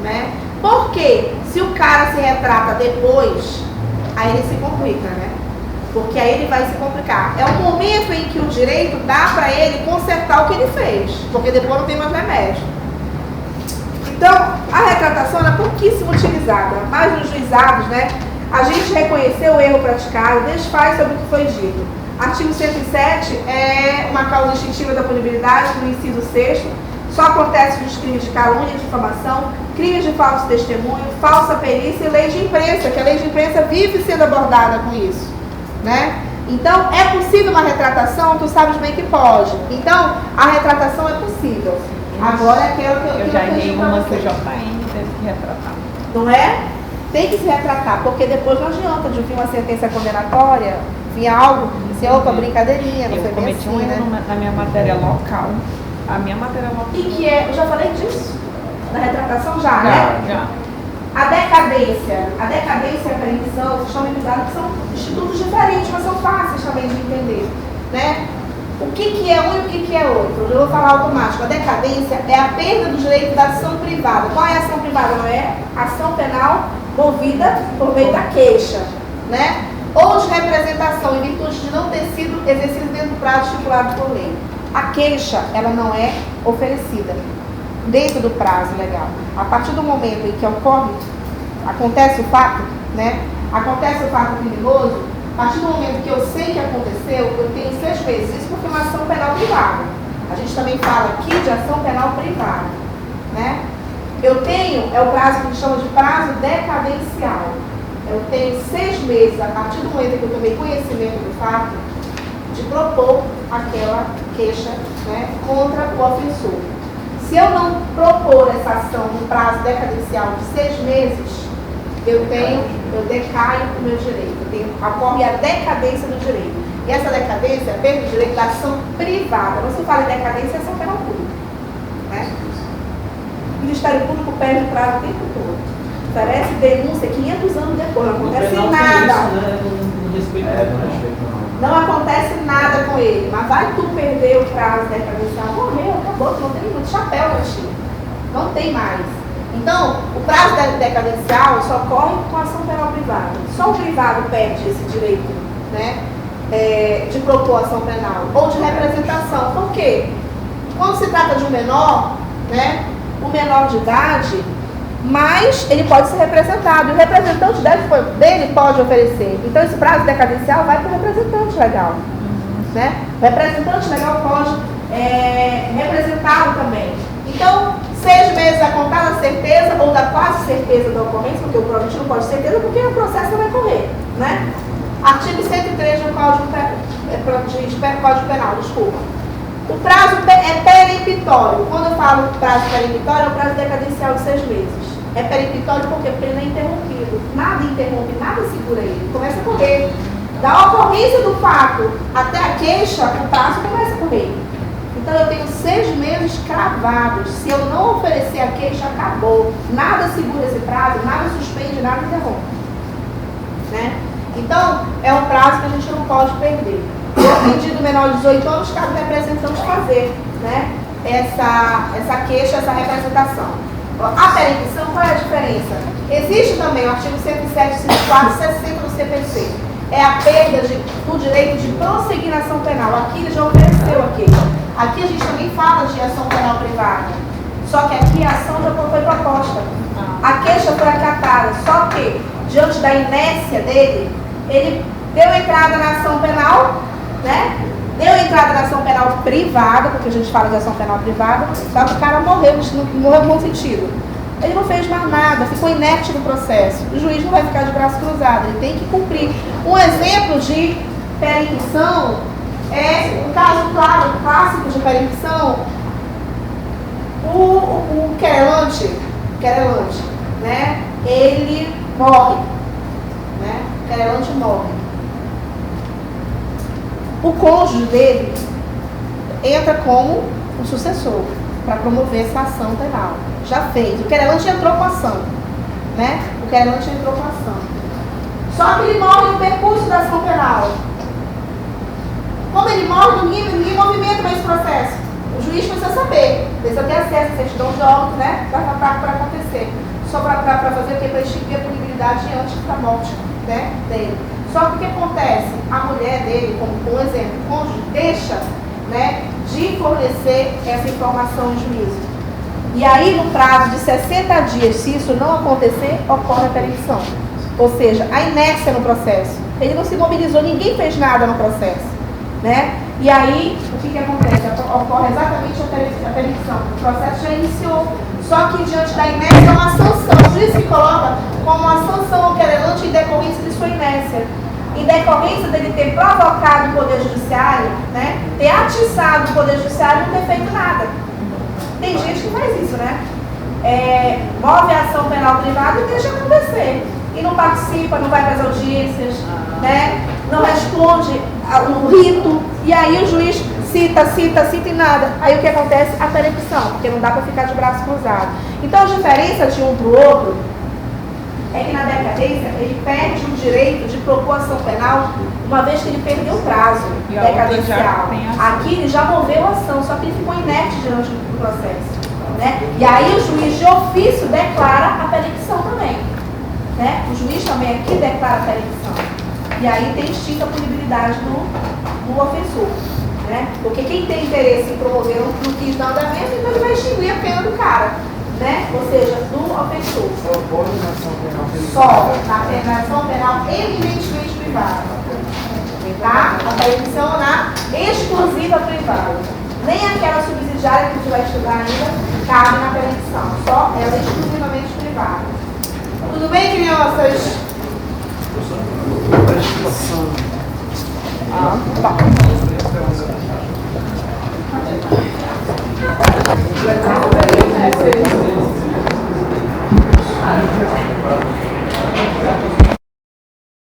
S1: né? Porque se o cara se retrata depois, aí ele se complica, né? Porque aí ele vai se complicar. É o momento em que o direito dá para ele consertar o que ele fez, porque depois não tem mais remédio. Então, a retratação é pouquíssimo utilizada, mas nos juizados, né, a gente reconheceu o erro praticado, desfaz sobre o que foi dito. Artigo 107 é uma causa extintiva da punibilidade, no inciso 6º, só acontece nos crimes de calúnia e difamação, crimes de falso testemunho, falsa perícia e lei de imprensa, que a lei de imprensa vive sendo abordada com isso, né? Então, é possível uma retratação? Tu sabes bem que pode. Então, a retratação é possível. Agora é aquela que
S5: eu já errei uma que o JN teve que retratar.
S1: Não é? Tem que se retratar, porque depois não adianta de vir uma sentença condenatória, vir algo, se opa, brincadeirinha, não foi bem assim,
S5: um erro na minha matéria local. A minha matéria local.
S1: E que é, eu já falei disso? Na retratação já, né?
S5: Já.
S1: A decadência e a permissão, vocês estão me que são institutos diferentes, mas são fáceis também de entender, né? O que é um e o que é outro? Eu vou falar automático. A decadência é a perda do direito da ação privada. Qual é a ação privada? Não é ação penal movida por meio da queixa, né? Ou de representação, em virtude de não ter sido exercido dentro do prazo estipulado por lei. A queixa, ela não é oferecida dentro do prazo legal. A partir do momento em que acontece o fato, né? Acontece o fato criminoso, a partir do momento que eu sei que aconteceu, eu tenho 6 meses. Isso porque é uma ação penal privada. A gente também fala aqui de ação penal privada. né? Eu tenho, é o prazo que a gente chama de prazo decadencial. Eu tenho 6 meses, a partir do momento que eu tomei conhecimento do fato, de propor aquela queixa, né, contra o ofensor. Se eu não propor essa ação no prazo decadencial de 6 meses, eu decaio o meu direito, ocorre a decadência do direito. E essa decadência é a perda do direito da ação privada. Não se fala em decadência, é ação penal pública, né? O Ministério Público perde o prazo o tempo todo. Oferece denúncia 500 anos depois, não acontece nada. Não acontece nada com ele, mas vai tu perder o prazo decadencial, morreu, acabou, tu não tem muito chapéu pra ti. Não tem mais. Então, o prazo decadencial só ocorre com a ação penal privada. Só o privado perde esse direito, né, de propor ação penal ou de representação. Por quê? Quando se trata de um menor, né, o menor de idade, mas ele pode ser representado. E o representante dele pode oferecer. Então, esse prazo decadencial vai para o representante legal, né? O representante legal pode representá-lo também. Então, 6 meses a contar da certeza ou da quase certeza da ocorrência, porque o provavelmente não pode ter certeza, porque o processo não vai correr, né? Artigo 103 do Código Penal, desculpa. O prazo é peremptório. Quando eu falo prazo peremptório, é o prazo decadencial de 6 meses. É peremptório porque ele não é interrompido. Nada interrompe, nada segura ele. Começa a correr. Da ocorrência do fato até a queixa, o prazo começa a correr. Então eu tenho 6 meses cravados. Se eu não oferecer a queixa, acabou. Nada segura esse prazo, nada suspende, nada interrompe, né? Então, é um prazo que a gente não pode perder. O ofendido menor de 18 anos, cabe o representante fazer, né, essa queixa, essa representação. A perempção, qual é a diferença? Existe também o artigo 107, 104 e 60 do CPC. É a perda do direito de prosseguir na ação penal. Aqui ele já ofereceu a queixa. Aqui a gente também fala de ação penal privada. Só que aqui a ação já foi proposta. A queixa foi acatada. Só que, diante da inércia dele, ele deu entrada na ação penal, né? Deu entrada na ação penal privada, porque a gente fala de ação penal privada, só que o cara morreu no bom sentido. Ele não fez mais nada, ficou inerte no processo. O juiz não vai ficar de braço cruzado, ele tem que cumprir. Um exemplo de perempção é um caso claro, clássico de perempção, o querelante, né? Ele morre, né? O querelante morre. O cônjuge dele entra como um sucessor para promover essa ação penal. Já fez. O querelante entrou com a ação, né? O querelante entrou com a ação. Só que ele morre no percurso da ação penal. Como ele morre, ninguém movimenta esse processo. O juiz precisa saber, precisa ter acesso à certidão de óbito, né? Para acontecer. Só para fazer o que? Para extinguir a punibilidade antes da morte, né, dele. Só que o que acontece? A mulher dele, como um exemplo, o cônjuge deixa, né, de fornecer essa informação ao juízo. E aí, no prazo de 60 dias, se isso não acontecer, ocorre a perempção. Ou seja, a inércia no processo. Ele não se mobilizou, ninguém fez nada no processo, né? E aí, o que acontece? Ocorre exatamente a perempção. O processo já iniciou. Só que, diante da inércia, é uma sanção. O juiz se coloca como uma sanção ao querelante em decorrência de sua inércia. Em decorrência dele ter provocado o Poder Judiciário, né, ter atiçado o Poder Judiciário e não ter feito nada. Tem gente que faz isso, né? Move a ação penal privada e deixa acontecer. E não participa, não vai para as audiências, né? Não responde ao rito. E aí o juiz cita e nada. Aí o que acontece? A perempção, porque não dá para ficar de braço cruzado. Então a diferença de um para o outro é que na decadência ele perde o direito de propor ação penal, uma vez que ele perdeu o prazo decadencial. Aqui ele já moveu a ação, só que ele ficou inerte diante do processo, né? E aí o juiz de ofício declara a perempção também, né? O juiz também aqui declara a perempção. E aí tem extinta a punibilidade do ofensor, né? Porque quem tem interesse em promover um quis dar andamento, então ele vai extinguir a pena do cara, né? Ou seja, do ofensor. Só na ação penal eminentemente privada. Tá? A perempção na exclusiva privada. Nem aquela subsidiária que a gente vai estudar ainda cabe na permissão, só ela é exclusivamente privada. Tudo bem, crianças?
S5: Tá.